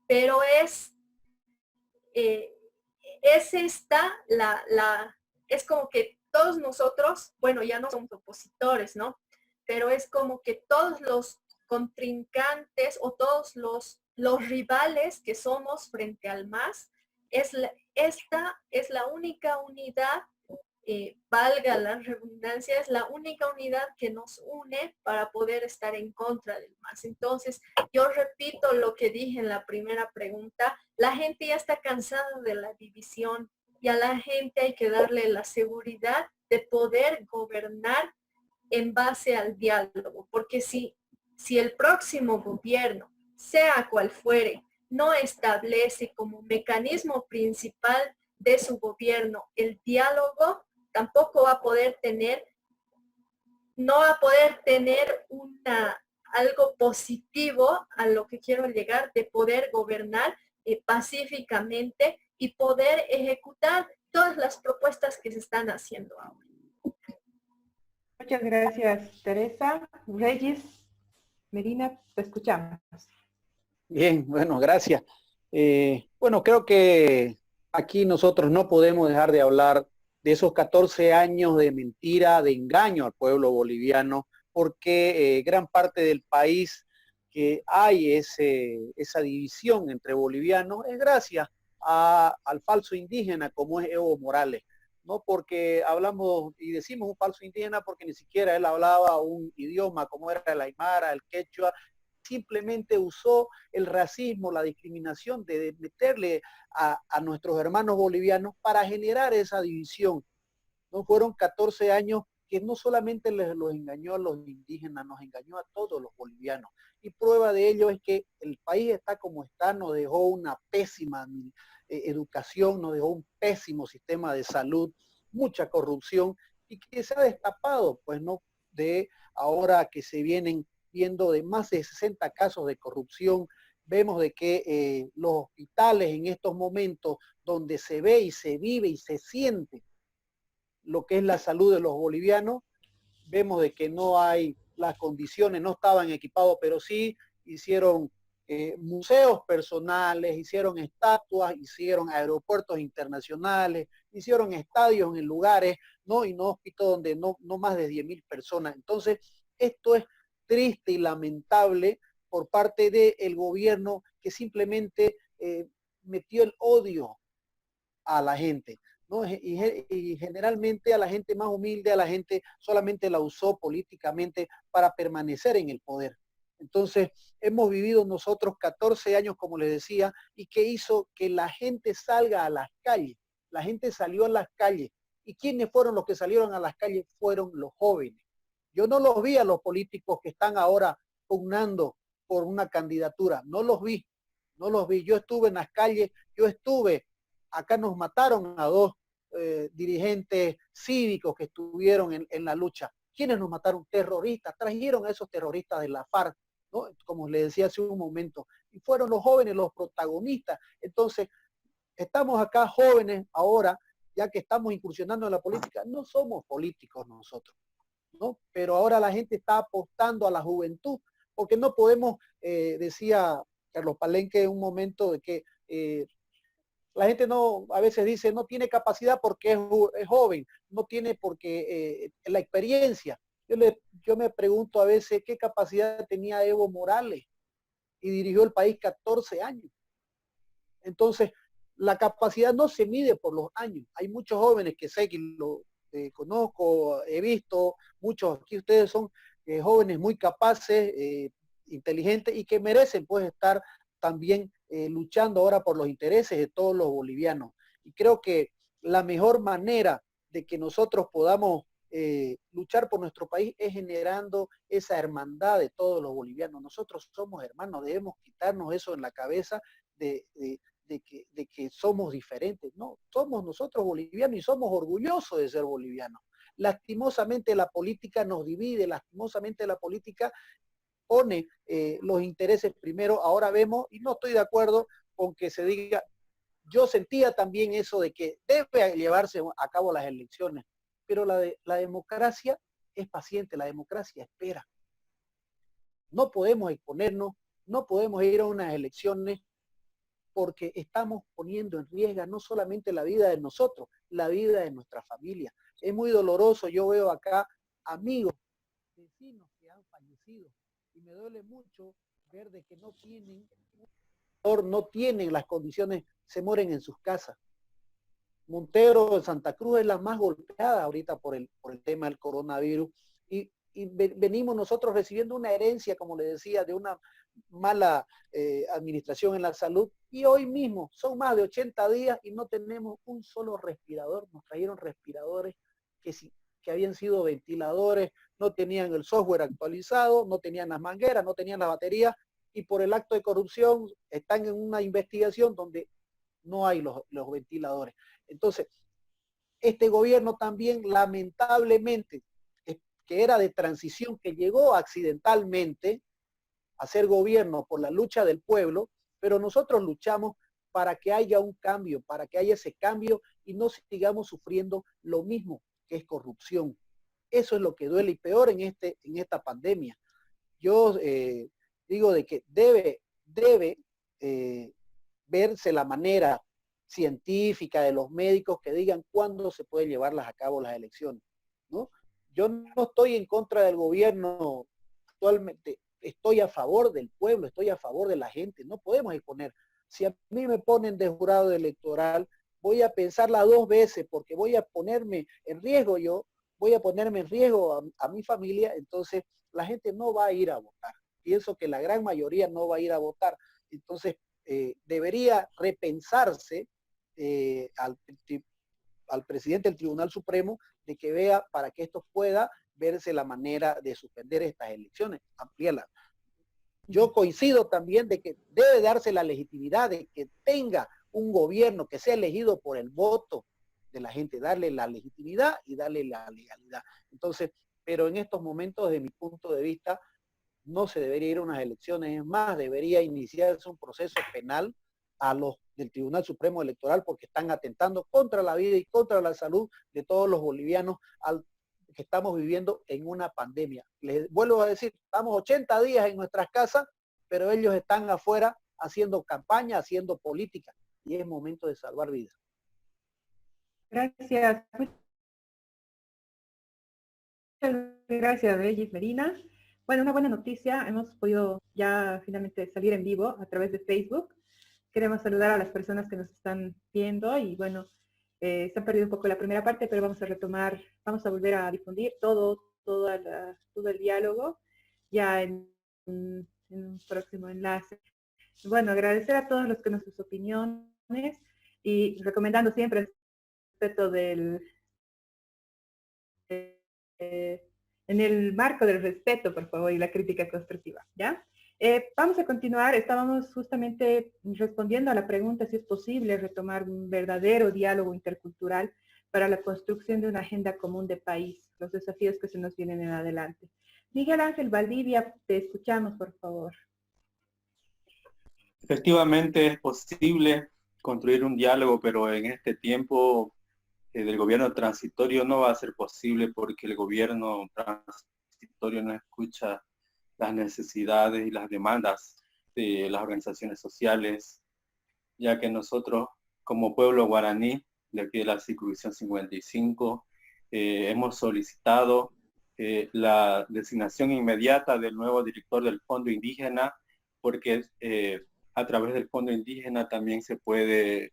Pero es como que todos nosotros, bueno, ya no somos opositores, ¿no? Pero es como que todos los contrincantes o todos los rivales que somos frente al MAS, esta es la única unidad, valga la redundancia, es la única unidad que nos une para poder estar en contra del MAS. Entonces, yo repito lo que dije en la primera pregunta, la gente ya está cansada de la división y a la gente hay que darle la seguridad de poder gobernar en base al diálogo, porque si el próximo gobierno, sea cual fuere, no establece como mecanismo principal de su gobierno el diálogo, tampoco va a poder tener, no va a poder tener algo positivo a lo que quiero llegar de poder gobernar pacíficamente y poder ejecutar todas las propuestas que se están haciendo ahora. Muchas gracias, Teresa. Reyes, Medina, te escuchamos. Bien, bueno, gracias. Bueno, creo que aquí nosotros no podemos dejar de hablar de esos 14 años de mentira, de engaño al pueblo boliviano, porque gran parte del país que hay esa división entre bolivianos es gracias al falso indígena como es Evo Morales, ¿no? Porque hablamos y decimos un falso indígena porque ni siquiera él hablaba un idioma como era el aymara, el quechua, simplemente usó el racismo, la discriminación de meterle a nuestros hermanos bolivianos para generar esa división. No fueron 14 años que no solamente los engañó a los indígenas, nos engañó a todos los bolivianos. Y prueba de ello es que el país está como está, nos dejó una pésima educación, nos dejó un pésimo sistema de salud, mucha corrupción, y que se ha destapado, pues no, de ahora que se vienen viendo de más de 60 casos de corrupción. Vemos de que los hospitales en estos momentos donde se ve y se vive y se siente lo que es la salud de los bolivianos, vemos de que no hay las condiciones, no estaban equipados, pero sí hicieron museos personales, hicieron estatuas, hicieron aeropuertos internacionales, hicieron estadios en lugares, ¿no? Y no hospitales donde no más de 10.000 personas. Entonces, esto es triste y lamentable por parte del gobierno que simplemente metió el odio a la gente, ¿no? Y generalmente a la gente más humilde, a la gente solamente la usó políticamente para permanecer en el poder. Entonces, hemos vivido nosotros 14 años, como les decía, y que hizo que la gente salga a las calles. La gente salió a las calles. ¿Y quiénes fueron los que salieron a las calles? Fueron los jóvenes. Yo no los vi a los políticos que están ahora pugnando por una candidatura. No los vi, no los vi. Yo estuve en las calles, acá nos mataron a dos dirigentes cívicos que estuvieron en la lucha. ¿Quiénes nos mataron? Terroristas. Trajeron a esos terroristas de la FARC, ¿no? Como les decía hace un momento. Y fueron los jóvenes los protagonistas. Entonces, estamos acá jóvenes ahora, ya que estamos incursionando en la política. No somos políticos nosotros, ¿no? Pero ahora la gente está apostando a la juventud, porque no podemos, decía Carlos Palenque en un momento, de que la gente a veces dice, no tiene capacidad porque es joven, no tiene porque la experiencia. Yo me pregunto a veces qué capacidad tenía Evo Morales y dirigió el país 14 años. Entonces, la capacidad no se mide por los años. Hay muchos jóvenes que sé que lo conozco, he visto, muchos aquí ustedes son jóvenes muy capaces, inteligentes y que merecen pues estar también luchando ahora por los intereses de todos los bolivianos. Y creo que la mejor manera de que nosotros podamos luchar por nuestro país es generando esa hermandad de todos los bolivianos. Nosotros somos hermanos, debemos quitarnos eso en la cabeza de que somos diferentes. No, somos nosotros bolivianos y somos orgullosos de ser bolivianos. Lastimosamente la política nos divide, lastimosamente la política pone los intereses primero. Ahora vemos, y no estoy de acuerdo con que se diga, yo sentía también eso de que debe llevarse a cabo las elecciones, pero la democracia es paciente, la democracia espera. No podemos exponernos, no podemos ir a unas elecciones porque estamos poniendo en riesgo no solamente la vida de nosotros, la vida de nuestra familia. Es muy doloroso, yo veo acá amigos, vecinos que han fallecido y me duele mucho ver de que no tienen las condiciones, se mueren en sus casas. Montero de Santa Cruz es la más golpeada ahorita por el tema del coronavirus y venimos nosotros recibiendo una herencia, como le decía, de una mala administración en la salud y hoy mismo son más de 80 días y no tenemos un solo respirador. Nos trajeron respiradores que habían sido ventiladores, no tenían el software actualizado, no tenían las mangueras, no tenían las baterías y por el acto de corrupción están en una investigación donde no hay los ventiladores. Entonces, este gobierno también lamentablemente, que era de transición, que llegó accidentalmente a ser gobierno por la lucha del pueblo, pero nosotros luchamos para que haya un cambio, para que haya ese cambio y no sigamos sufriendo lo mismo que es corrupción. Eso es lo que duele y peor en esta pandemia. Yo digo de que debe verse la manera científica de los médicos que digan cuándo se puede llevarlas a cabo las elecciones, ¿no? Yo no estoy en contra del gobierno actualmente, estoy a favor del pueblo, estoy a favor de la gente, no podemos exponer. Si a mí me ponen de jurado electoral, voy a pensarla 2 veces porque voy a ponerme en riesgo voy a ponerme en riesgo a mi familia, entonces la gente no va a ir a votar. Pienso que la gran mayoría no va a ir a votar. Entonces, debería repensarse al presidente del Tribunal Supremo de que vea para que esto pueda verse la manera de suspender estas elecciones, ampliarlas. Yo coincido también de que debe darse la legitimidad de que tenga un gobierno que sea elegido por el voto de la gente, darle la legitimidad y darle la legalidad. Entonces, pero en estos momentos, desde mi punto de vista, no se debería ir a unas elecciones, es más, debería iniciarse un proceso penal a los del Tribunal Supremo Electoral porque están atentando contra la vida y contra la salud de todos los bolivianos que estamos viviendo en una pandemia. Les vuelvo a decir, estamos 80 días en nuestras casas, pero ellos están afuera haciendo campaña, haciendo política y es momento de salvar vidas. Gracias. Muchas gracias, Regis Medina. Bueno, una buena noticia, hemos podido ya finalmente salir en vivo a través de Facebook. Queremos saludar a las personas que nos están viendo y bueno, se ha perdido un poco la primera parte, pero vamos a retomar, vamos a volver a difundir todo el diálogo ya en un próximo enlace. Bueno, agradecer a todos los que nos sus opiniones y recomendando siempre el respeto en el marco del respeto, por favor, y la crítica constructiva, ¿ya? Vamos a continuar, estábamos justamente respondiendo a la pregunta si es posible retomar un verdadero diálogo intercultural para la construcción de una agenda común de país, los desafíos que se nos vienen en adelante. Miguel Ángel Valdivia, te escuchamos, por favor. Efectivamente es posible construir un diálogo, pero en este tiempo del gobierno transitorio no va a ser posible porque el gobierno transitorio no escucha las necesidades y las demandas de las organizaciones sociales, ya que nosotros como pueblo guaraní de aquí de la circunscripción 55 hemos solicitado la designación inmediata del nuevo director del Fondo Indígena porque a través del Fondo Indígena también se puede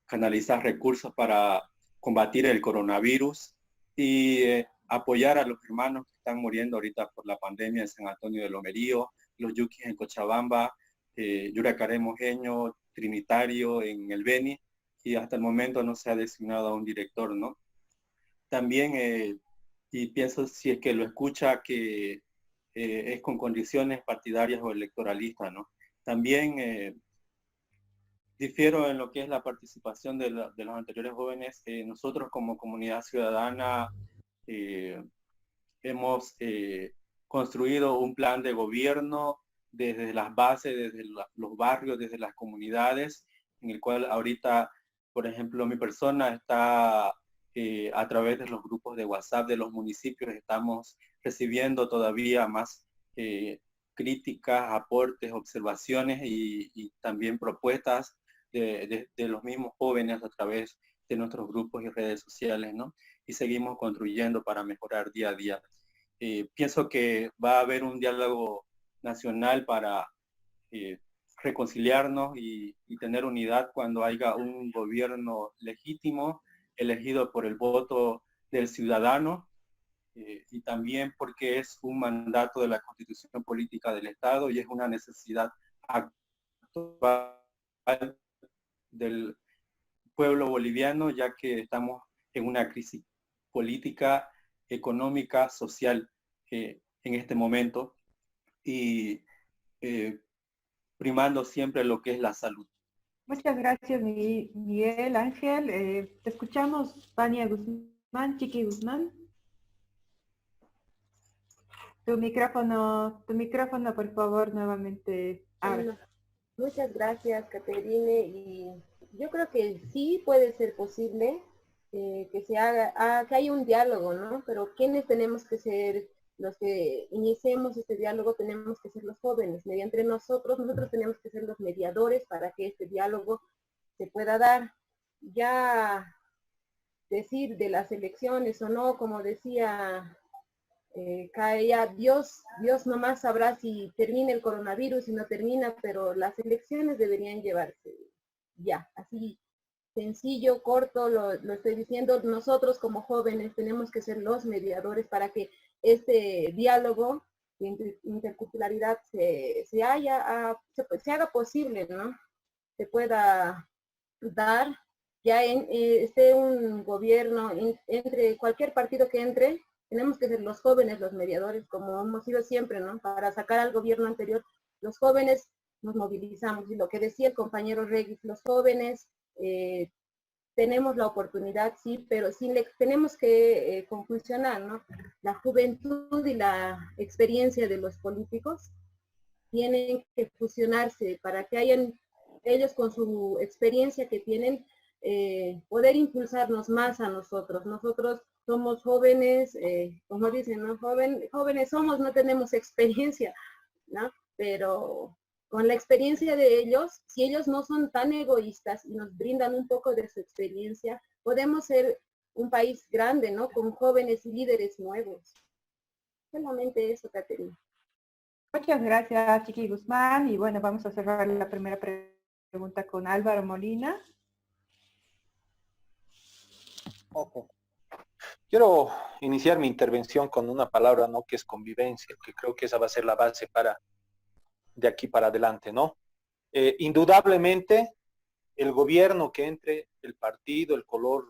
canalizar recursos para combatir el coronavirus y apoyar a los hermanos que están muriendo ahorita por la pandemia en San Antonio de Lomerío, los yuquis en Cochabamba, Yuracaré Mojeño, Trinitario en el Beni, y hasta el momento no se ha designado a un director, ¿no? También, y pienso si es que lo escucha, que es con condiciones partidarias o electoralistas, ¿no? También difiero en lo que es la participación de los anteriores jóvenes. Nosotros como comunidad ciudadana hemos construido un plan de gobierno desde las bases, desde los barrios, desde las comunidades, en el cual ahorita, por ejemplo, mi persona está a través de los grupos de WhatsApp de los municipios, estamos recibiendo todavía más críticas, aportes, observaciones y también propuestas de los mismos jóvenes a través de nuestros grupos y redes sociales, ¿no? Y seguimos construyendo para mejorar día a día. Pienso que va a haber un diálogo nacional para reconciliarnos y tener unidad cuando haya un gobierno legítimo, elegido por el voto del ciudadano, y también porque es un mandato de la Constitución Política del Estado y es una necesidad actual del pueblo boliviano, ya que estamos en una crisis política, económica, social en este momento, y primando siempre lo que es la salud. Muchas gracias, Miguel Ángel. Te escuchamos, Vania Guzmán, Chiqui Guzmán. Tu micrófono, por favor, nuevamente abre. Bueno, muchas gracias, Caterine. Y yo creo que sí puede ser posible que se haga, que haya un diálogo, ¿no? Pero ¿quiénes tenemos que ser los que iniciemos este diálogo? Tenemos que ser los jóvenes. Mediante nosotros tenemos que ser los mediadores para que este diálogo se pueda dar. Ya decir de las elecciones o no, como decía ya Dios nomás sabrá si termina el coronavirus, y no termina, pero las elecciones deberían llevarse ya, así sencillo, corto, lo estoy diciendo. Nosotros como jóvenes tenemos que ser los mediadores para que este diálogo de interculturalidad se haga posible, ¿no? Se pueda dar, ya esté un gobierno, entre cualquier partido que entre, tenemos que ser los jóvenes los mediadores, como hemos sido siempre, ¿no? Para sacar al gobierno anterior, los jóvenes nos movilizamos. Y lo que decía el compañero Regis, los jóvenes tenemos la oportunidad, sí, pero sí tenemos que confusionar, ¿no? La juventud y la experiencia de los políticos tienen que fusionarse para que hayan ellos, con su experiencia que tienen, poder impulsarnos más a nosotros. Nosotros somos jóvenes, como dicen, ¿no? Jóvenes somos, no tenemos experiencia, ¿no? Pero con la experiencia de ellos, si ellos no son tan egoístas y nos brindan un poco de su experiencia, podemos ser un país grande, ¿no? Con jóvenes y líderes nuevos. Solamente eso, Caterina. Muchas gracias, Chiqui Guzmán. Y bueno, vamos a cerrar la primera pregunta con Álvaro Molina. Ojo. Quiero iniciar mi intervención con una palabra, ¿no? Que es convivencia, que creo que esa va a ser la base para de aquí para adelante, ¿no? Indudablemente, el gobierno que entre, el partido, el color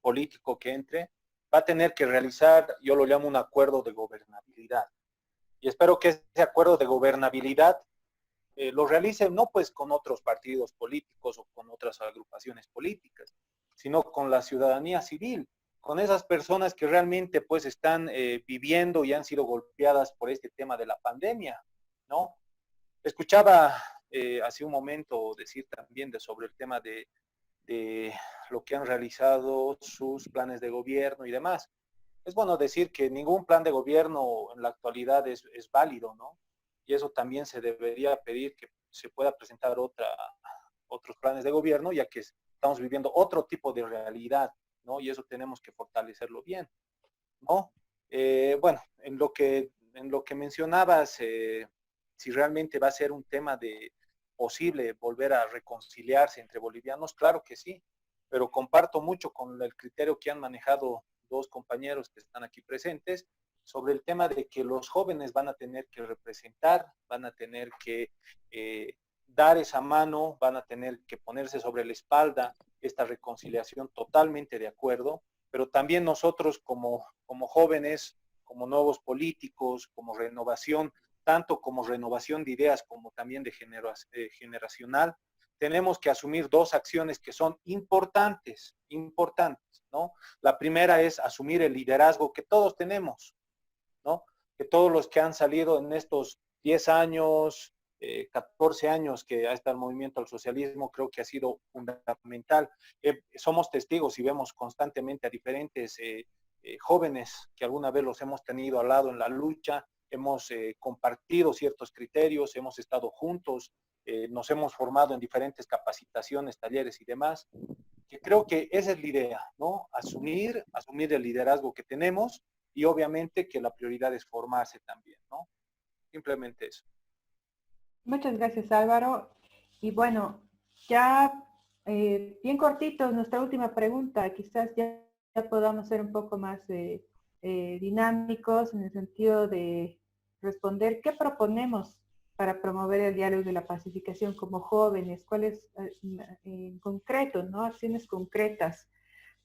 político que entre, va a tener que realizar, yo lo llamo un acuerdo de gobernabilidad. Y espero que ese acuerdo de gobernabilidad lo realice no pues con otros partidos políticos o con otras agrupaciones políticas, sino con la ciudadanía civil, con esas personas que realmente pues están viviendo y han sido golpeadas por este tema de la pandemia, ¿no? Escuchaba hace un momento decir también sobre el tema de lo que han realizado sus planes de gobierno y demás. Es bueno decir que ningún plan de gobierno en la actualidad es válido, ¿no? Y eso también se debería pedir, que se pueda presentar otros planes de gobierno, ya que estamos viviendo otro tipo de realidad, ¿no? Y eso tenemos que fortalecerlo bien, ¿no? Bueno, en lo que mencionabas, si realmente va a ser un tema de posible volver a reconciliarse entre bolivianos, claro que sí, pero comparto mucho con el criterio que han manejado dos compañeros que están aquí presentes sobre el tema de que los jóvenes van a tener que representar, van a tener que dar esa mano, van a tener que ponerse sobre la espalda esta reconciliación, totalmente de acuerdo, pero también nosotros como jóvenes, como nuevos políticos, como renovación, tanto como renovación de ideas como también de generacional, tenemos que asumir dos acciones que son importantes, ¿no? La primera es asumir el liderazgo que todos tenemos, ¿no? Que todos los que han salido en estos 10 años, 14 años que ha estado el movimiento al socialismo, creo que ha sido fundamental. Somos testigos y vemos constantemente a diferentes jóvenes que alguna vez los hemos tenido al lado en la lucha, hemos compartido ciertos criterios, hemos estado juntos, nos hemos formado en diferentes capacitaciones, talleres y demás, que creo que esa es la idea, ¿no? Asumir el liderazgo que tenemos y obviamente que la prioridad es formarse también, ¿no? Simplemente eso. Muchas gracias, Álvaro. Y bueno, ya bien cortito, nuestra última pregunta. Quizás ya podamos ser un poco más dinámicos en el sentido de responder qué proponemos para promover el diálogo y la pacificación como jóvenes, cuáles en concreto, ¿no? Acciones concretas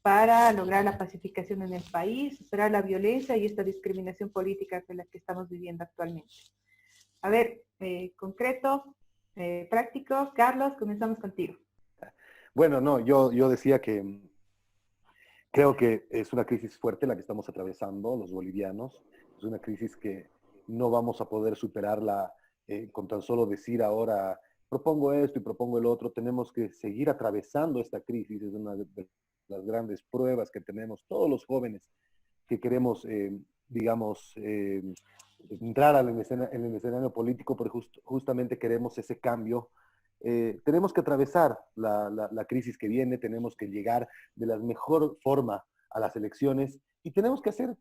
para lograr la pacificación en el país, superar la violencia y esta discriminación política con la que estamos viviendo actualmente. A ver, concreto, práctico. Carlos, comenzamos contigo. Bueno, no, yo decía que creo que es una crisis fuerte la que estamos atravesando los bolivianos. Es una crisis que no vamos a poder superarla con tan solo decir ahora, propongo esto y propongo el otro. Tenemos que seguir atravesando esta crisis. Es una de las grandes pruebas que tenemos todos los jóvenes que queremos, digamos, entrar en el escenario político, porque justamente queremos ese cambio. Tenemos que atravesar la crisis que viene, tenemos que llegar de la mejor forma a las elecciones y tenemos que hacer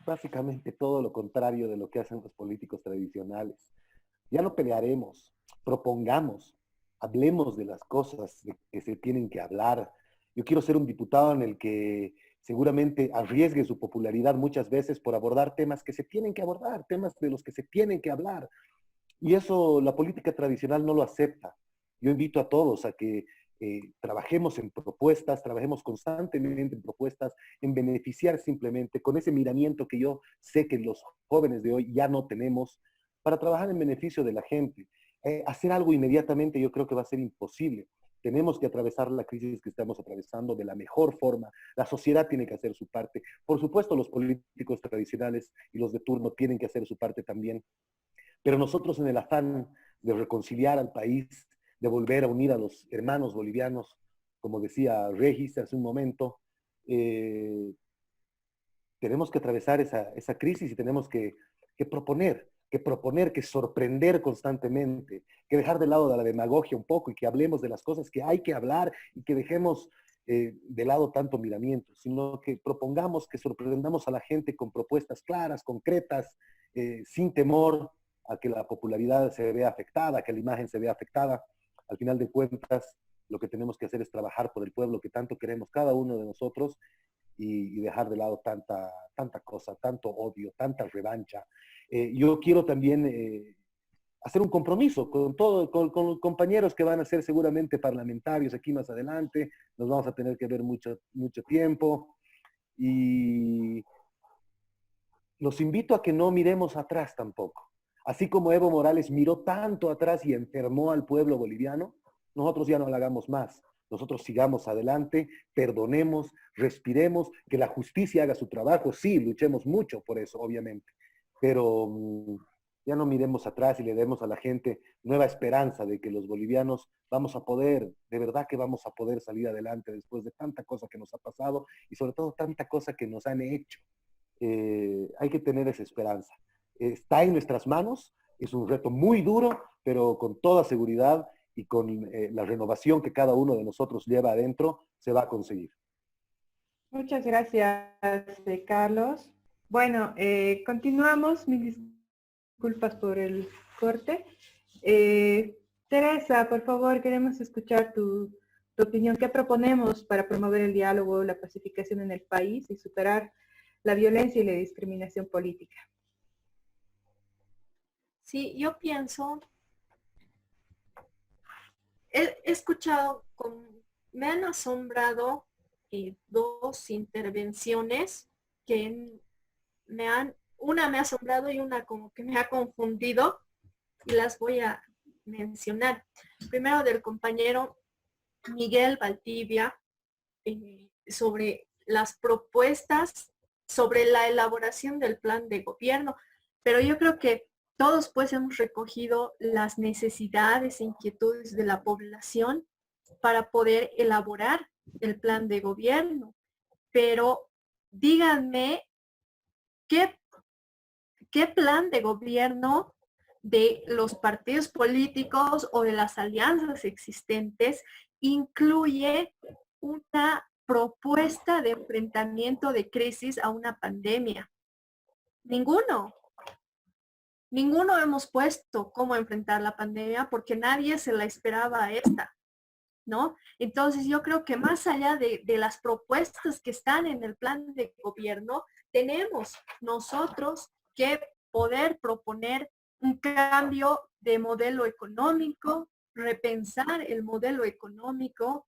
básicamente todo lo contrario de lo que hacen los políticos tradicionales. Ya no pelearemos, propongamos, hablemos de las cosas que se tienen que hablar. Yo quiero ser un diputado en el que seguramente arriesgue su popularidad muchas veces por abordar temas que se tienen que abordar, temas de los que se tienen que hablar. Y eso la política tradicional no lo acepta. Yo invito a todos a que trabajemos en propuestas, trabajemos constantemente en propuestas, en beneficiar simplemente con ese miramiento que yo sé que los jóvenes de hoy ya no tenemos, para trabajar en beneficio de la gente. Hacer algo inmediatamente yo creo que va a ser imposible. Tenemos que atravesar la crisis que estamos atravesando de la mejor forma. La sociedad tiene que hacer su parte. Por supuesto, los políticos tradicionales y los de turno tienen que hacer su parte también. Pero nosotros en el afán de reconciliar al país, de volver a unir a los hermanos bolivianos, como decía Regis hace un momento, tenemos que atravesar esa crisis y tenemos que proponer, que sorprender constantemente, que dejar de lado de la demagogia un poco y que hablemos de las cosas que hay que hablar y que dejemos de lado tanto miramiento, sino que propongamos, que sorprendamos a la gente con propuestas claras, concretas, sin temor a que la popularidad se vea afectada, que la imagen se vea afectada. Al final de cuentas, lo que tenemos que hacer es trabajar por el pueblo que tanto queremos cada uno de nosotros y dejar de lado tanta cosa, tanto odio, tanta revancha. Yo quiero también hacer un compromiso con los compañeros que van a ser seguramente parlamentarios aquí más adelante. Nos vamos a tener que ver mucho tiempo. Y los invito a que no miremos atrás tampoco. Así como Evo Morales miró tanto atrás y enfermó al pueblo boliviano, nosotros ya no lo hagamos más. Nosotros sigamos adelante, perdonemos, respiremos, que la justicia haga su trabajo. Sí, luchemos mucho por eso, obviamente, pero ya no miremos atrás y le demos a la gente nueva esperanza de que los bolivianos vamos a poder, de verdad que vamos a poder salir adelante después de tanta cosa que nos ha pasado y sobre todo tanta cosa que nos han hecho. Hay que tener esa esperanza. Está en nuestras manos, es un reto muy duro, pero con toda seguridad y con la renovación que cada uno de nosotros lleva adentro, se va a conseguir. Muchas gracias, Carlos. Bueno, continuamos. Mil disculpas por el corte. Teresa, por favor, queremos escuchar tu opinión. ¿Qué proponemos para promover el diálogo, la pacificación en el país y superar la violencia y la discriminación política? Sí, yo pienso, he escuchado, me han asombrado dos intervenciones que una me ha asombrado y una como que me ha confundido y las voy a mencionar. Primero del compañero Miguel Valdivia sobre las propuestas, sobre la elaboración del plan de gobierno, pero yo creo que todos pues hemos recogido las necesidades e inquietudes de la población para poder elaborar el plan de gobierno. Pero díganme, qué plan de gobierno de los partidos políticos o de las alianzas existentes incluye una propuesta de enfrentamiento de crisis a una pandemia. Ninguno. Ninguno hemos puesto cómo enfrentar la pandemia porque nadie se la esperaba a esta, ¿no? Entonces yo creo que más allá de las propuestas que están en el plan de gobierno, tenemos nosotros que poder proponer un cambio de modelo económico, repensar el modelo económico,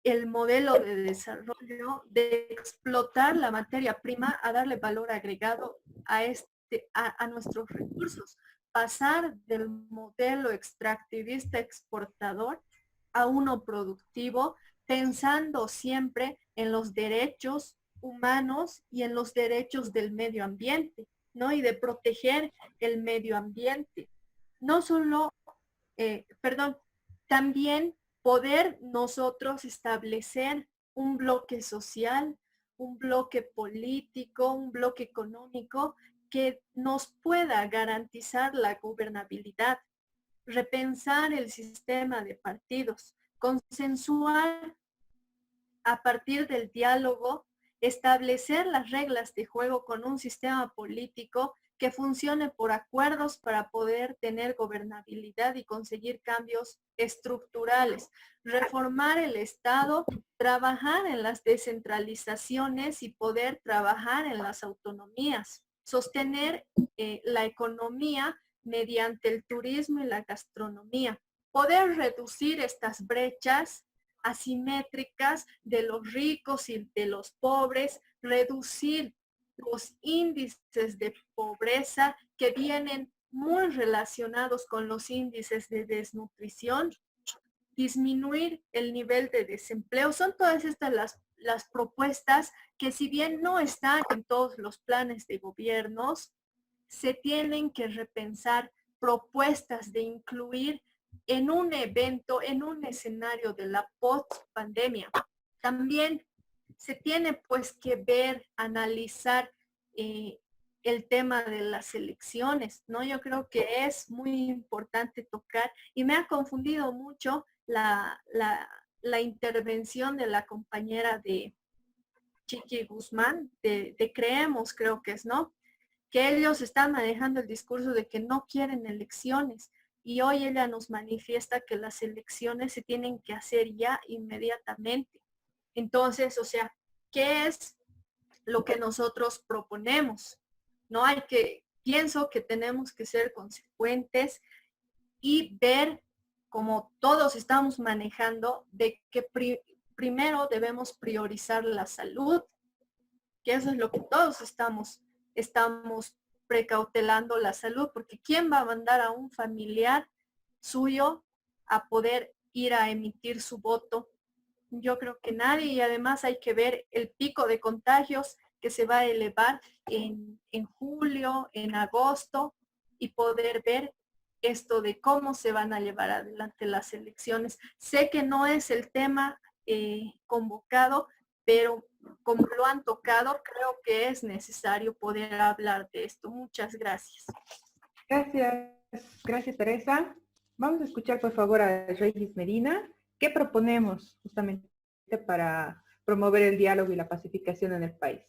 el modelo de desarrollo, de explotar la materia prima a darle valor agregado a nuestros recursos, pasar del modelo extractivista exportador a uno productivo, pensando siempre en los derechos humanos y en los derechos del medio ambiente, ¿no? Y de proteger el medio ambiente. No solo, también poder nosotros establecer un bloque social, un bloque político, un bloque económico que nos pueda garantizar la gobernabilidad, repensar el sistema de partidos, consensuar a partir del diálogo, establecer las reglas de juego con un sistema político que funcione por acuerdos para poder tener gobernabilidad y conseguir cambios estructurales, reformar el Estado, trabajar en las descentralizaciones y poder trabajar en las autonomías, sostener la economía mediante el turismo y la gastronomía, poder reducir estas brechas asimétricas de los ricos y de los pobres, reducir los índices de pobreza que vienen muy relacionados con los índices de desnutrición, disminuir el nivel de desempleo. Son todas estas las propuestas que, si bien no están en todos los planes de gobiernos, se tienen que repensar, propuestas de incluir en un evento, en un escenario de la post-pandemia. También se tiene pues que ver, analizar el tema de las elecciones, ¿no? Yo creo que es muy importante tocar y me ha confundido mucho la intervención de la compañera de Chiqui Guzmán, de Creemos, creo que es, ¿no? Que ellos están manejando el discurso de que no quieren elecciones y hoy ella nos manifiesta que las elecciones se tienen que hacer ya inmediatamente. Entonces, o sea, ¿qué es lo que nosotros proponemos? No hay que, pienso que tenemos que ser consecuentes y ver, como todos estamos manejando, de que primero debemos priorizar la salud, que eso es lo que todos estamos precautelando, la salud, porque ¿quién va a mandar a un familiar suyo a poder ir a emitir su voto? Yo creo que nadie, y además hay que ver el pico de contagios que se va a elevar en julio, en agosto, y poder ver esto de cómo se van a llevar adelante las elecciones. Sé que no es el tema convocado, pero como lo han tocado, creo que es necesario poder hablar de esto. Muchas gracias. Gracias Teresa. Vamos a escuchar por favor a Regis Medina. ¿Qué proponemos justamente para promover el diálogo y la pacificación en el país?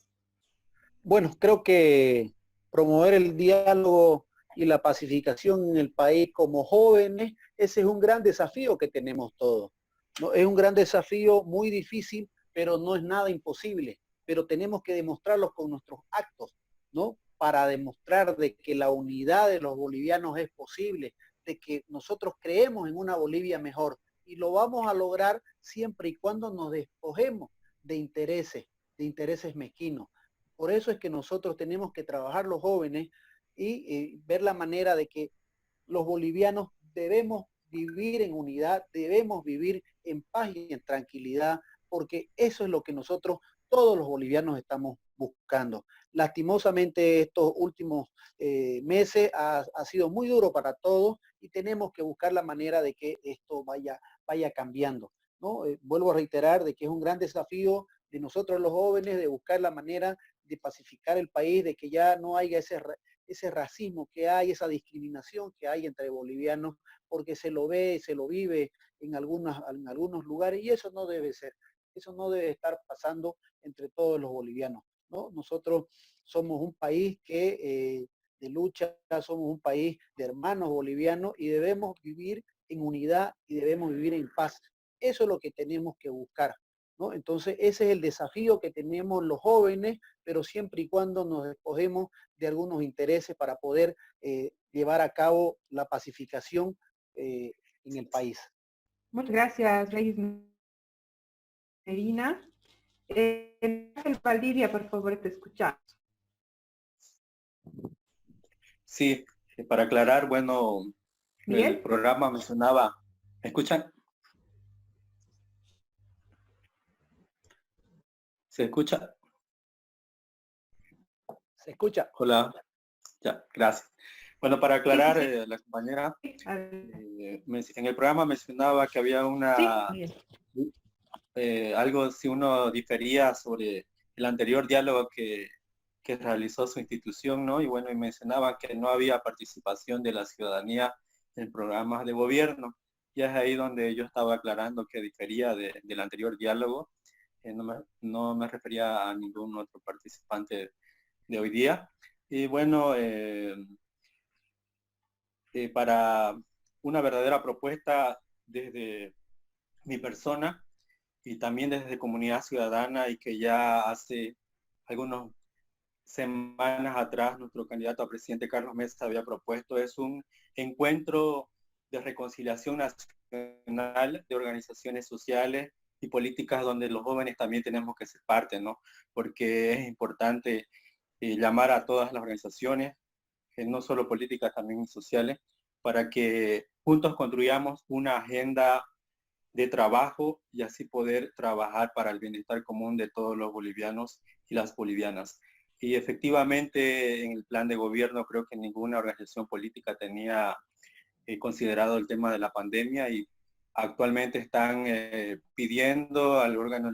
Bueno, creo que promover el diálogo y la pacificación en el país como jóvenes, ese es un gran desafío que tenemos todos, ¿no? Es un gran desafío muy difícil, pero no es nada imposible, pero tenemos que demostrarlo con nuestros actos, ¿no? Para demostrar de que la unidad de los bolivianos es posible, de que nosotros creemos en una Bolivia mejor y lo vamos a lograr siempre y cuando nos despojemos de intereses mezquinos. Por eso es que nosotros tenemos que trabajar los jóvenes y ver la manera de que los bolivianos debemos vivir en unidad, debemos vivir en paz y en tranquilidad, porque eso es lo que nosotros, todos los bolivianos, estamos buscando. Lastimosamente estos últimos meses ha sido muy duro para todos y tenemos que buscar la manera de que esto vaya cambiando, ¿no? Vuelvo a reiterar de que es un gran desafío de nosotros los jóvenes de buscar la manera de pacificar el país, de que ya no haya ese racismo que hay, esa discriminación que hay entre bolivianos, porque se lo ve, se lo vive en algunos lugares, y eso no debe ser, eso no debe estar pasando entre todos los bolivianos, ¿no? Nosotros somos un país que de lucha, somos un país de hermanos bolivianos y debemos vivir en unidad y debemos vivir en paz. Eso es lo que tenemos que buscar, ¿no? Entonces, ese es el desafío que tenemos los jóvenes, pero siempre y cuando nos despojemos de algunos intereses para poder llevar a cabo la pacificación en el país. Muchas gracias, Reyes Medina. Valdivia, por favor, te escuchamos. Sí, para aclarar, bueno, Bien. el programa mencionaba, ¿me escuchan? ¿Se escucha? ¿Se escucha? Hola, ya, gracias. Bueno, para aclarar, la compañera, en el programa mencionaba que había algo, si uno difería sobre el anterior diálogo que realizó su institución, ¿no? Y bueno, y mencionaba que no había participación de la ciudadanía en programas de gobierno. Y es ahí donde yo estaba aclarando que difería del anterior diálogo. No me refería a ningún otro participante de hoy día. Y bueno, para una verdadera propuesta desde mi persona y también desde Comunidad Ciudadana, y que ya hace algunos semanas atrás nuestro candidato a presidente Carlos Mesa había propuesto, es un encuentro de reconciliación nacional de organizaciones sociales y políticas donde los jóvenes también tenemos que ser parte, ¿no? Porque es importante llamar a todas las organizaciones, no solo políticas, también sociales, para que juntos construyamos una agenda de trabajo y así poder trabajar para el bienestar común de todos los bolivianos y las bolivianas. Y efectivamente en el plan de gobierno creo que ninguna organización política tenía considerado el tema de la pandemia, y actualmente están pidiendo al órgano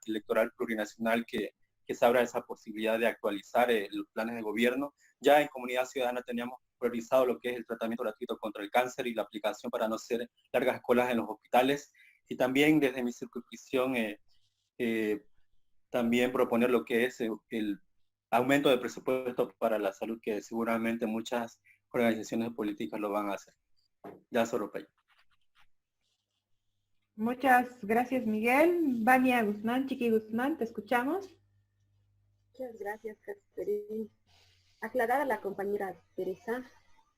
electoral plurinacional que se abra esa posibilidad de actualizar los planes de gobierno. Ya en Comunidad Ciudadana teníamos priorizado lo que es el tratamiento gratuito contra el cáncer y la aplicación para no hacer largas colas en los hospitales. Y también desde mi circunscripción también proponer lo que es el aumento de presupuesto para la salud, que seguramente muchas organizaciones políticas lo van a hacer. Ya solo para allá. Muchas gracias, Miguel. Vania Guzmán, Chiqui Guzmán, te escuchamos. Muchas gracias, Catherine. Aclarar a la compañera Teresa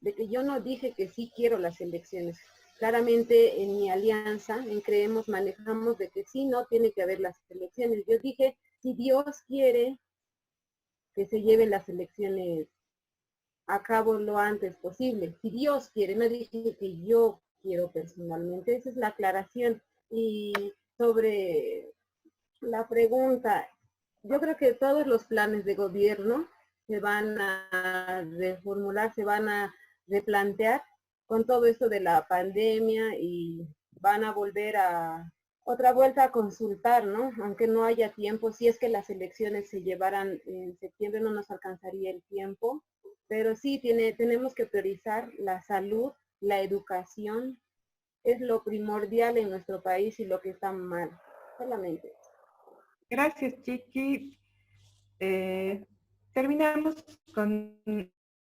de que yo no dije que sí quiero las elecciones. Claramente en mi alianza, en Creemos, manejamos de que sí, no tiene que haber las elecciones. Yo dije, si Dios quiere que se lleven las elecciones a cabo lo antes posible. Si Dios quiere, no dije que yo quiero personalmente. Esa es la aclaración. Y sobre la pregunta, yo creo que todos los planes de gobierno se van a reformular, se van a replantear con todo esto de la pandemia, y van a volver a otra vuelta a consultar, ¿no? Aunque no haya tiempo, si es que las elecciones se llevaran en septiembre no nos alcanzaría el tiempo, pero sí tenemos que priorizar la salud, la educación, es lo primordial en nuestro país y lo que está mal, solamente. Gracias, Chiqui. Terminamos con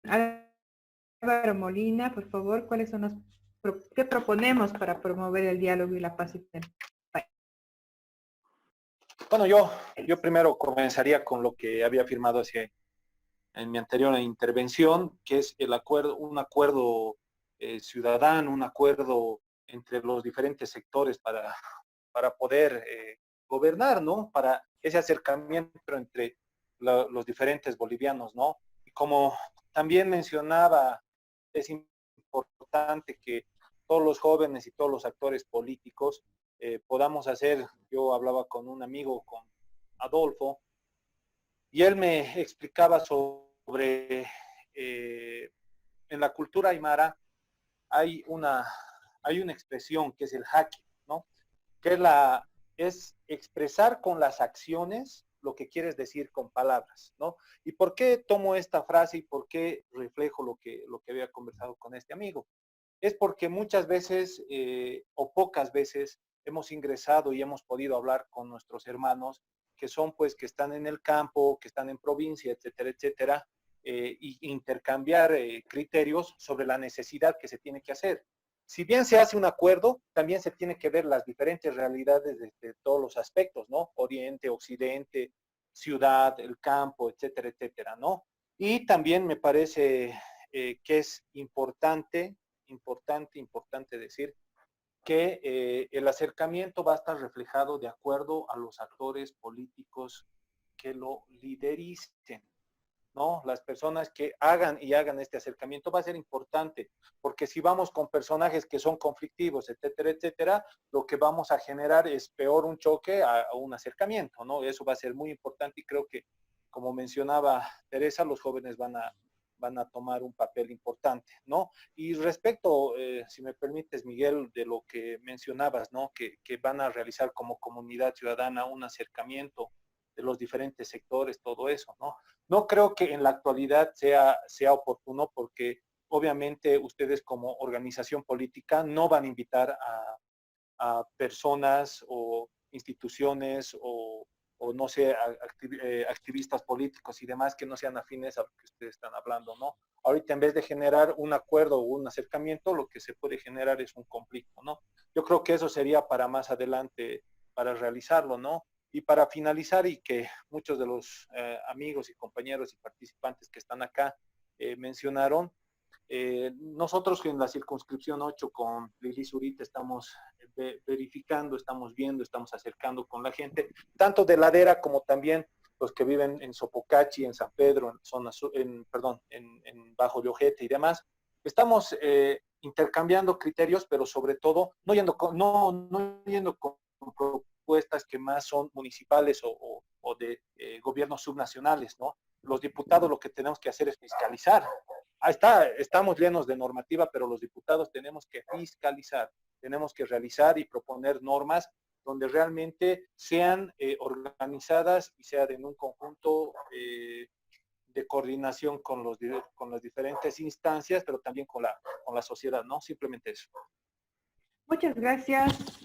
Álvaro Molina, por favor. ¿Cuáles son qué proponemos para promover el diálogo y la paz en el país? Bueno, yo primero comenzaría con lo que había afirmado en mi anterior intervención, que es un acuerdo ciudadano, un acuerdo entre los diferentes sectores para poder gobernar, ¿no? Para ese acercamiento entre los diferentes bolivianos, ¿no? Y como también mencionaba, es importante que todos los jóvenes y todos los actores políticos podamos hacer, yo hablaba con un amigo, con Adolfo, y él me explicaba sobre, en la cultura aymara hay una expresión que es el haki, ¿no? Que es expresar con las acciones lo que quieres decir con palabras, ¿no? ¿Y por qué tomo esta frase y por qué reflejo lo que había conversado con este amigo? Es porque muchas veces o pocas veces hemos ingresado y hemos podido hablar con nuestros hermanos que son pues que están en el campo, que están en provincia, etcétera, etcétera, y intercambiar criterios sobre la necesidad que se tiene que hacer. Si bien se hace un acuerdo, también se tiene que ver las diferentes realidades de todos los aspectos, ¿no? Oriente, occidente, ciudad, el campo, etcétera, etcétera, ¿no? Y también me parece que es importante decir que el acercamiento va a estar reflejado de acuerdo a los actores políticos que lo lidericen, ¿no? Las personas que hagan este acercamiento va a ser importante, porque si vamos con personajes que son conflictivos, etcétera, etcétera, lo que vamos a generar es peor un choque a un acercamiento, ¿no? Eso va a ser muy importante y creo que, como mencionaba Teresa, los jóvenes van a tomar un papel importante, ¿no? Y respecto, si me permites, Miguel, de lo que mencionabas, ¿no? Que van a realizar como comunidad ciudadana un acercamiento de los diferentes sectores, todo eso, ¿no? No creo que en la actualidad sea oportuno porque obviamente ustedes como organización política no van a invitar a personas o instituciones o no sé, activistas políticos y demás que no sean afines a lo que ustedes están hablando, ¿no? Ahorita en vez de generar un acuerdo o un acercamiento, lo que se puede generar es un conflicto, ¿no? Yo creo que eso sería para más adelante, para realizarlo, ¿no? Y para finalizar, y que muchos de los amigos y compañeros y participantes que están acá mencionaron, nosotros en la circunscripción 8 con Lili Zurita estamos verificando, estamos viendo, estamos acercando con la gente, tanto de Ladera como también los que viven en Sopocachi, en San Pedro, en zona en Bajo Llojete y demás. Estamos intercambiando criterios, pero sobre todo no yendo no yendo con propuestas que más son municipales o de gobiernos subnacionales, ¿no? Los diputados lo que tenemos que hacer es fiscalizar. Ahí está, estamos llenos de normativa, pero los diputados tenemos que fiscalizar, tenemos que realizar y proponer normas donde realmente sean organizadas y sean en un conjunto de coordinación con las diferentes instancias, pero también con la sociedad, ¿no? Simplemente eso. Muchas gracias,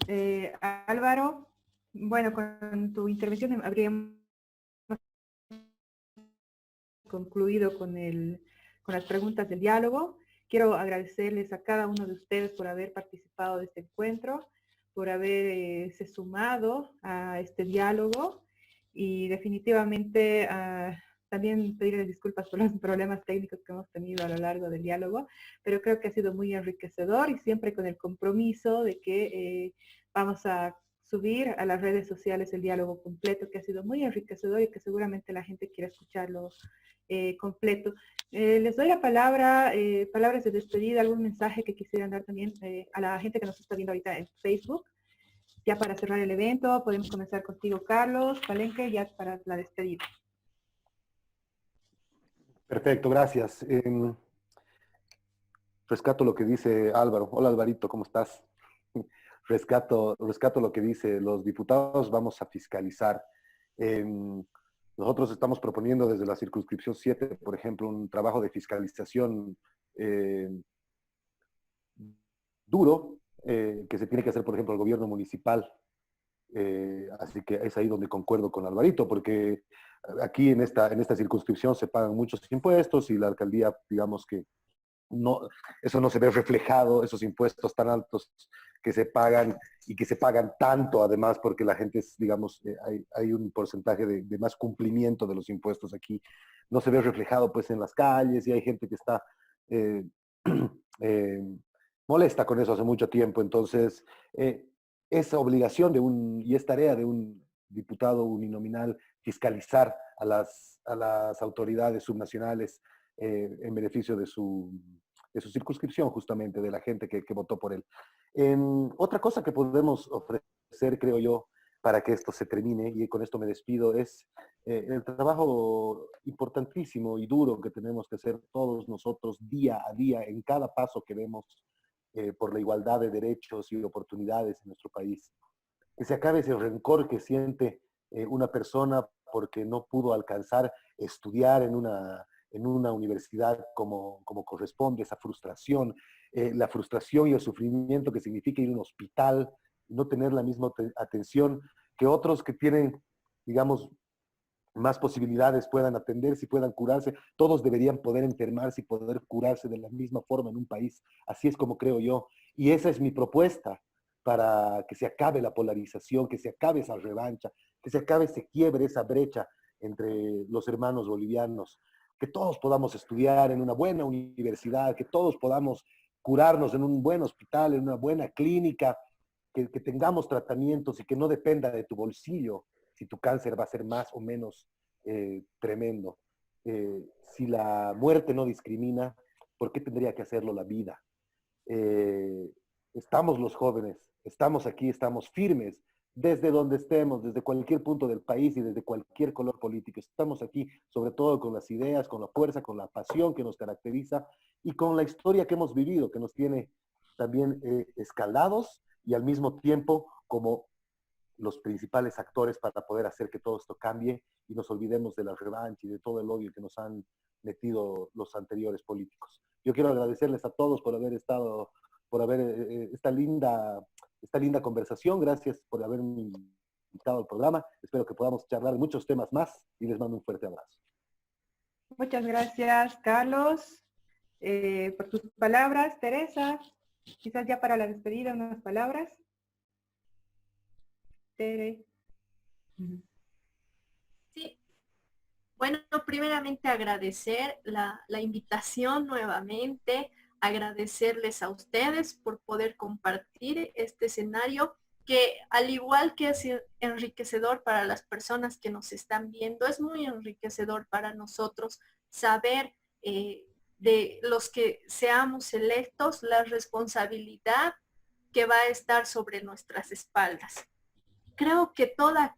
Álvaro. Bueno, con tu intervención habríamos concluido con las preguntas del diálogo. Quiero agradecerles a cada uno de ustedes por haber participado de este encuentro, por haberse sumado a este diálogo y definitivamente también pedirles disculpas por los problemas técnicos que hemos tenido a lo largo del diálogo, pero creo que ha sido muy enriquecedor y siempre con el compromiso de que vamos a subir a las redes sociales el diálogo completo, que ha sido muy enriquecedor y que seguramente la gente quiere escucharlo completo. Les doy la palabra, palabras de despedida, algún mensaje que quisieran dar también a la gente que nos está viendo ahorita en Facebook. Ya para cerrar el evento, podemos comenzar contigo, Carlos Palenque, ya para la despedida. Perfecto, gracias. Rescato lo que dice Álvaro. Hola Alvarito, ¿cómo estás? Rescato lo que dice, los diputados vamos a fiscalizar. Nosotros estamos proponiendo desde la circunscripción 7, por ejemplo, un trabajo de fiscalización duro que se tiene que hacer, por ejemplo, el gobierno municipal. Así que es ahí donde concuerdo con Alvarito, porque aquí en esta circunscripción se pagan muchos impuestos y la alcaldía, digamos que no, eso no se ve reflejado, esos impuestos tan altos que se pagan y que se pagan tanto además porque la gente es, digamos, hay un porcentaje de más cumplimiento de los impuestos aquí, no se ve reflejado pues en las calles y hay gente que está molesta con eso hace mucho tiempo, entonces es obligación y es tarea de un diputado uninominal fiscalizar a las autoridades subnacionales en beneficio de su circunscripción, justamente, de la gente que votó por él. Otra cosa que podemos ofrecer, creo yo, para que esto se termine, y con esto me despido, es el trabajo importantísimo y duro que tenemos que hacer todos nosotros día a día en cada paso que demos por la igualdad de derechos y oportunidades en nuestro país. Que se acabe ese rencor que siente una persona porque no pudo alcanzar estudiar en una universidad como corresponde, esa frustración, la frustración y el sufrimiento que significa ir a un hospital y no tener la misma atención que otros que tienen, digamos, más posibilidades puedan atenderse y puedan curarse. Todos deberían poder enfermarse y poder curarse de la misma forma en un país. Así es como creo yo. Y esa es mi propuesta para que se acabe la polarización, que se acabe esa revancha, que se acabe, se quiebre esa brecha entre los hermanos bolivianos, que todos podamos estudiar en una buena universidad, que todos podamos curarnos en un buen hospital, en una buena clínica, que tengamos tratamientos y que no dependa de tu bolsillo si tu cáncer va a ser más o menos tremendo. Si la muerte no discrimina, ¿por qué tendría que hacerlo la vida? Estamos los jóvenes, estamos aquí, estamos firmes, desde donde estemos, desde cualquier punto del país y desde cualquier color político. Estamos aquí, sobre todo con las ideas, con la fuerza, con la pasión que nos caracteriza y con la historia que hemos vivido, que nos tiene también escaldados y al mismo tiempo como los principales actores para poder hacer que todo esto cambie y nos olvidemos de la revancha y de todo el odio que nos han metido los anteriores políticos. Yo quiero agradecerles a todos por haber estado, por haber esta linda conversación. Gracias por haberme invitado al programa. Espero que podamos charlar muchos temas más y les mando un fuerte abrazo. Muchas gracias, Carlos, por tus palabras. Teresa, quizás ya para la despedida unas palabras. Tere. Sí, bueno, primeramente agradecer la invitación nuevamente, agradecerles a ustedes por poder compartir este escenario que al igual que es enriquecedor para las personas que nos están viendo, es muy enriquecedor para nosotros saber de los que seamos electos la responsabilidad que va a estar sobre nuestras espaldas. Creo que toda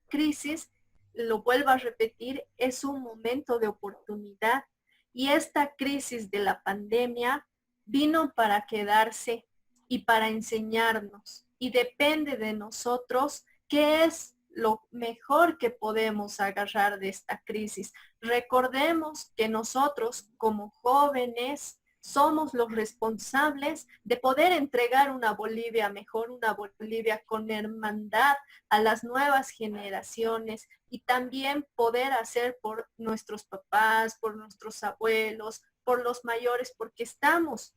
crisis, lo vuelvo a repetir, es un momento de oportunidad y esta crisis de la pandemia vino para quedarse y para enseñarnos y depende de nosotros qué es lo mejor que podemos agarrar de esta crisis. Recordemos que nosotros como jóvenes somos los responsables de poder entregar una Bolivia mejor, una Bolivia con hermandad a las nuevas generaciones y también poder hacer por nuestros papás, por nuestros abuelos, por los mayores, porque estamos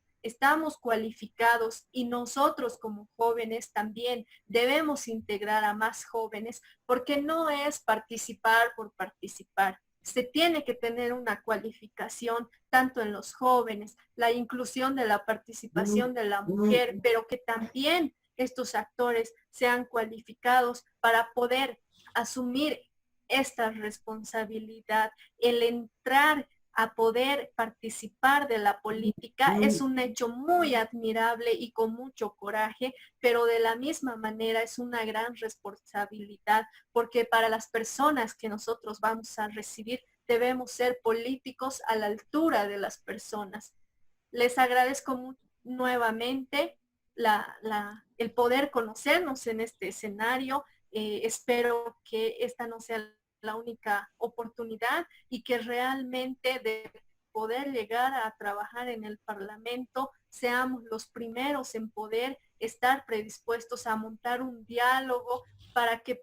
cualificados y nosotros como jóvenes también debemos integrar a más jóvenes porque no es participar por participar. Se tiene que tener una cualificación tanto en los jóvenes, la inclusión de la participación de la mujer, pero que también estos actores sean cualificados para poder asumir esta responsabilidad. El entrar a poder participar de la política es un hecho muy admirable y con mucho coraje, pero de la misma manera es una gran responsabilidad, porque para las personas que nosotros vamos a recibir debemos ser políticos a la altura de las personas. Les agradezco nuevamente el poder conocernos en este escenario. Espero que esta no sea la única oportunidad y que realmente de poder llegar a trabajar en el Parlamento seamos los primeros en poder estar predispuestos a montar un diálogo para que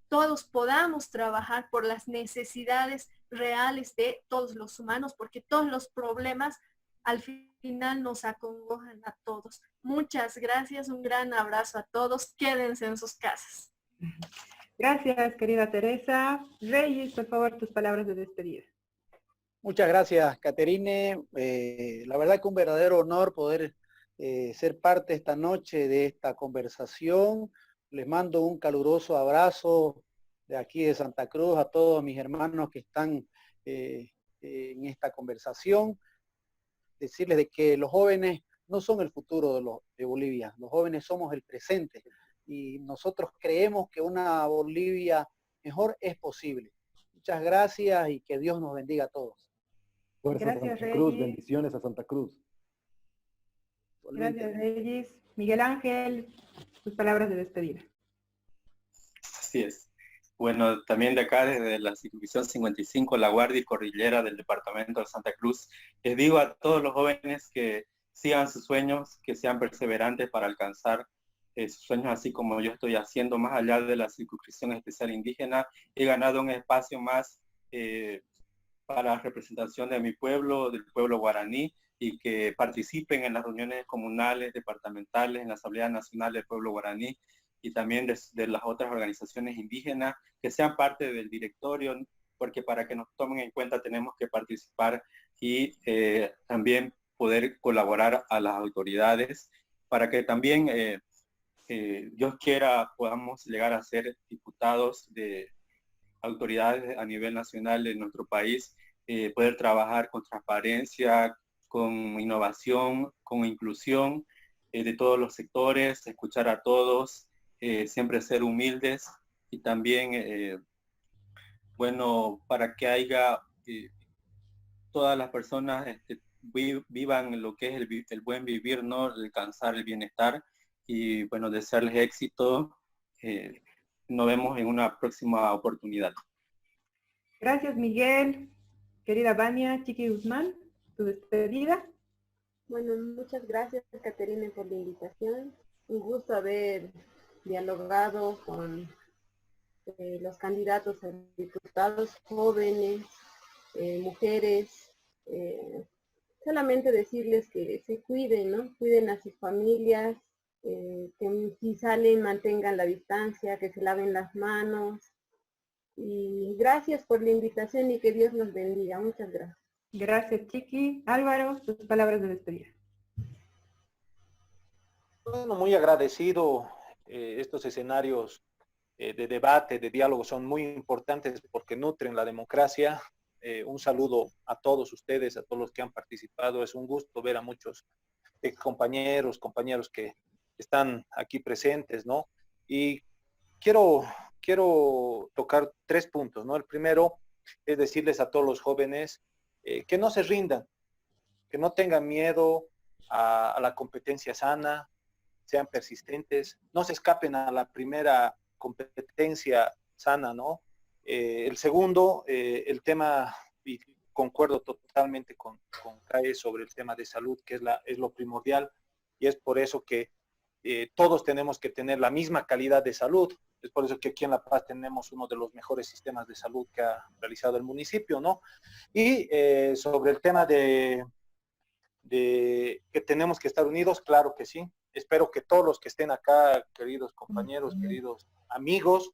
todos podamos trabajar por las necesidades reales de todos los humanos, porque todos los problemas al final nos acongojan a todos. Muchas gracias, un gran abrazo a todos, quédense en sus casas. Gracias, querida Teresa. Reyes, por favor, tus palabras de despedida. Muchas gracias, Caterine. La verdad que un verdadero honor poder ser parte esta noche de esta conversación. Les mando un caluroso abrazo de aquí de Santa Cruz a todos mis hermanos que están en esta conversación. Decirles de que los jóvenes no son el futuro de Bolivia, los jóvenes somos el presente y nosotros creemos que una Bolivia mejor es posible. Muchas gracias y que Dios nos bendiga a todos. Fuerza Gracias, Santa Cruz, Reyes. bendiciones a Santa Cruz. Gracias, Reyes. Miguel Ángel, tus palabras de despedida. Así es. Bueno, también de acá, desde la circunscripción 55, La Guardia y Cordillera del departamento de Santa Cruz, les digo a todos los jóvenes que sigan sus sueños, que sean perseverantes para alcanzar sus sueños, así como yo estoy haciendo más allá de la circunscripción especial indígena. He ganado un espacio más para la representación de mi pueblo, del pueblo guaraní, y que participen en las reuniones comunales, departamentales, en la Asamblea Nacional del Pueblo Guaraní, y también de las otras organizaciones indígenas, que sean parte del directorio, porque para que nos tomen en cuenta tenemos que participar y también poder colaborar a las autoridades, para que también, Dios quiera, podamos llegar a ser diputados de autoridades a nivel nacional de nuestro país, poder trabajar con transparencia, con innovación, con inclusión de todos los sectores, escuchar a todos, siempre ser humildes, y también, bueno, para que haya todas las personas vivan lo que es el buen vivir, ¿no? Alcanzar el bienestar, y bueno, desearles éxito. Nos vemos en una próxima oportunidad. Gracias, Miguel. Querida Vania, Chiqui Guzmán, tu despedida. Bueno, muchas gracias, Caterina, por la invitación. Un gusto haber dialogado con los candidatos a diputados jóvenes, mujeres. Solamente decirles que se cuiden, ¿no? Cuiden a sus familias, que si salen mantengan la distancia, que se laven las manos. Y gracias por la invitación y que Dios los bendiga. Muchas gracias. Gracias, Chiqui. Álvaro, tus palabras de despedida. Bueno, muy agradecido. Estos escenarios de debate, de diálogo son muy importantes porque nutren la democracia. Un saludo a todos ustedes, a todos los que han participado. Es un gusto ver a muchos compañeros que están aquí presentes, ¿no? Y quiero tocar 3 puntos, ¿no? El primero es decirles a todos los jóvenes que no se rindan, que no tengan miedo a la competencia sana, sean persistentes, no se escapen a la primera competencia sana, ¿no? El segundo, el tema, y concuerdo totalmente con Cae sobre el tema de salud, que es lo primordial, y es por eso que todos tenemos que tener la misma calidad de salud. Es por eso que aquí en La Paz tenemos uno de los mejores sistemas de salud que ha realizado el municipio, ¿no? Y sobre el tema de que tenemos que estar unidos, claro que sí. Espero que todos los que estén acá, queridos compañeros, queridos amigos,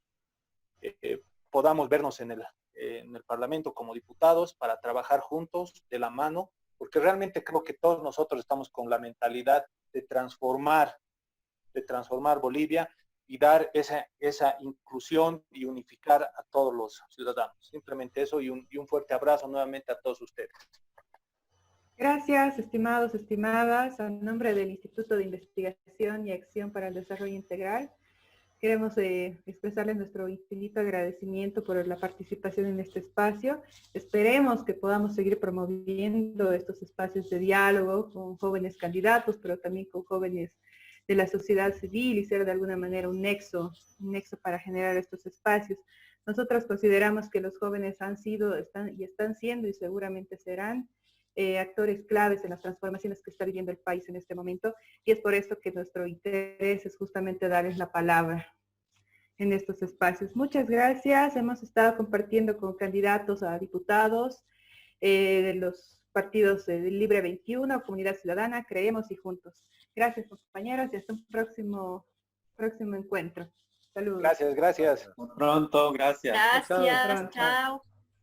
podamos vernos en el Parlamento como diputados para trabajar juntos, de la mano, porque realmente creo que todos nosotros estamos con la mentalidad de transformar Bolivia y dar esa inclusión y unificar a todos los ciudadanos. Simplemente eso, y un fuerte abrazo nuevamente a todos ustedes. Gracias, estimados, estimadas. A nombre del Instituto de Investigación y Acción para el Desarrollo Integral, queremos expresarles nuestro infinito agradecimiento por la participación en este espacio. Esperemos que podamos seguir promoviendo estos espacios de diálogo con jóvenes candidatos, pero también con jóvenes de la sociedad civil, y ser de alguna manera un nexo para generar estos espacios. Nosotros consideramos que los jóvenes han sido, están siendo y seguramente serán actores claves en las transformaciones que está viviendo el país en este momento, y es por eso que nuestro interés es justamente darles la palabra en estos espacios. Muchas gracias. Hemos estado compartiendo con candidatos a diputados de los partidos de Libre 21, Comunidad Ciudadana, Creemos y Juntos. Gracias, compañeros, y hasta un próximo encuentro. Saludos. Gracias. Hasta pronto, gracias. Gracias, Chao. chao.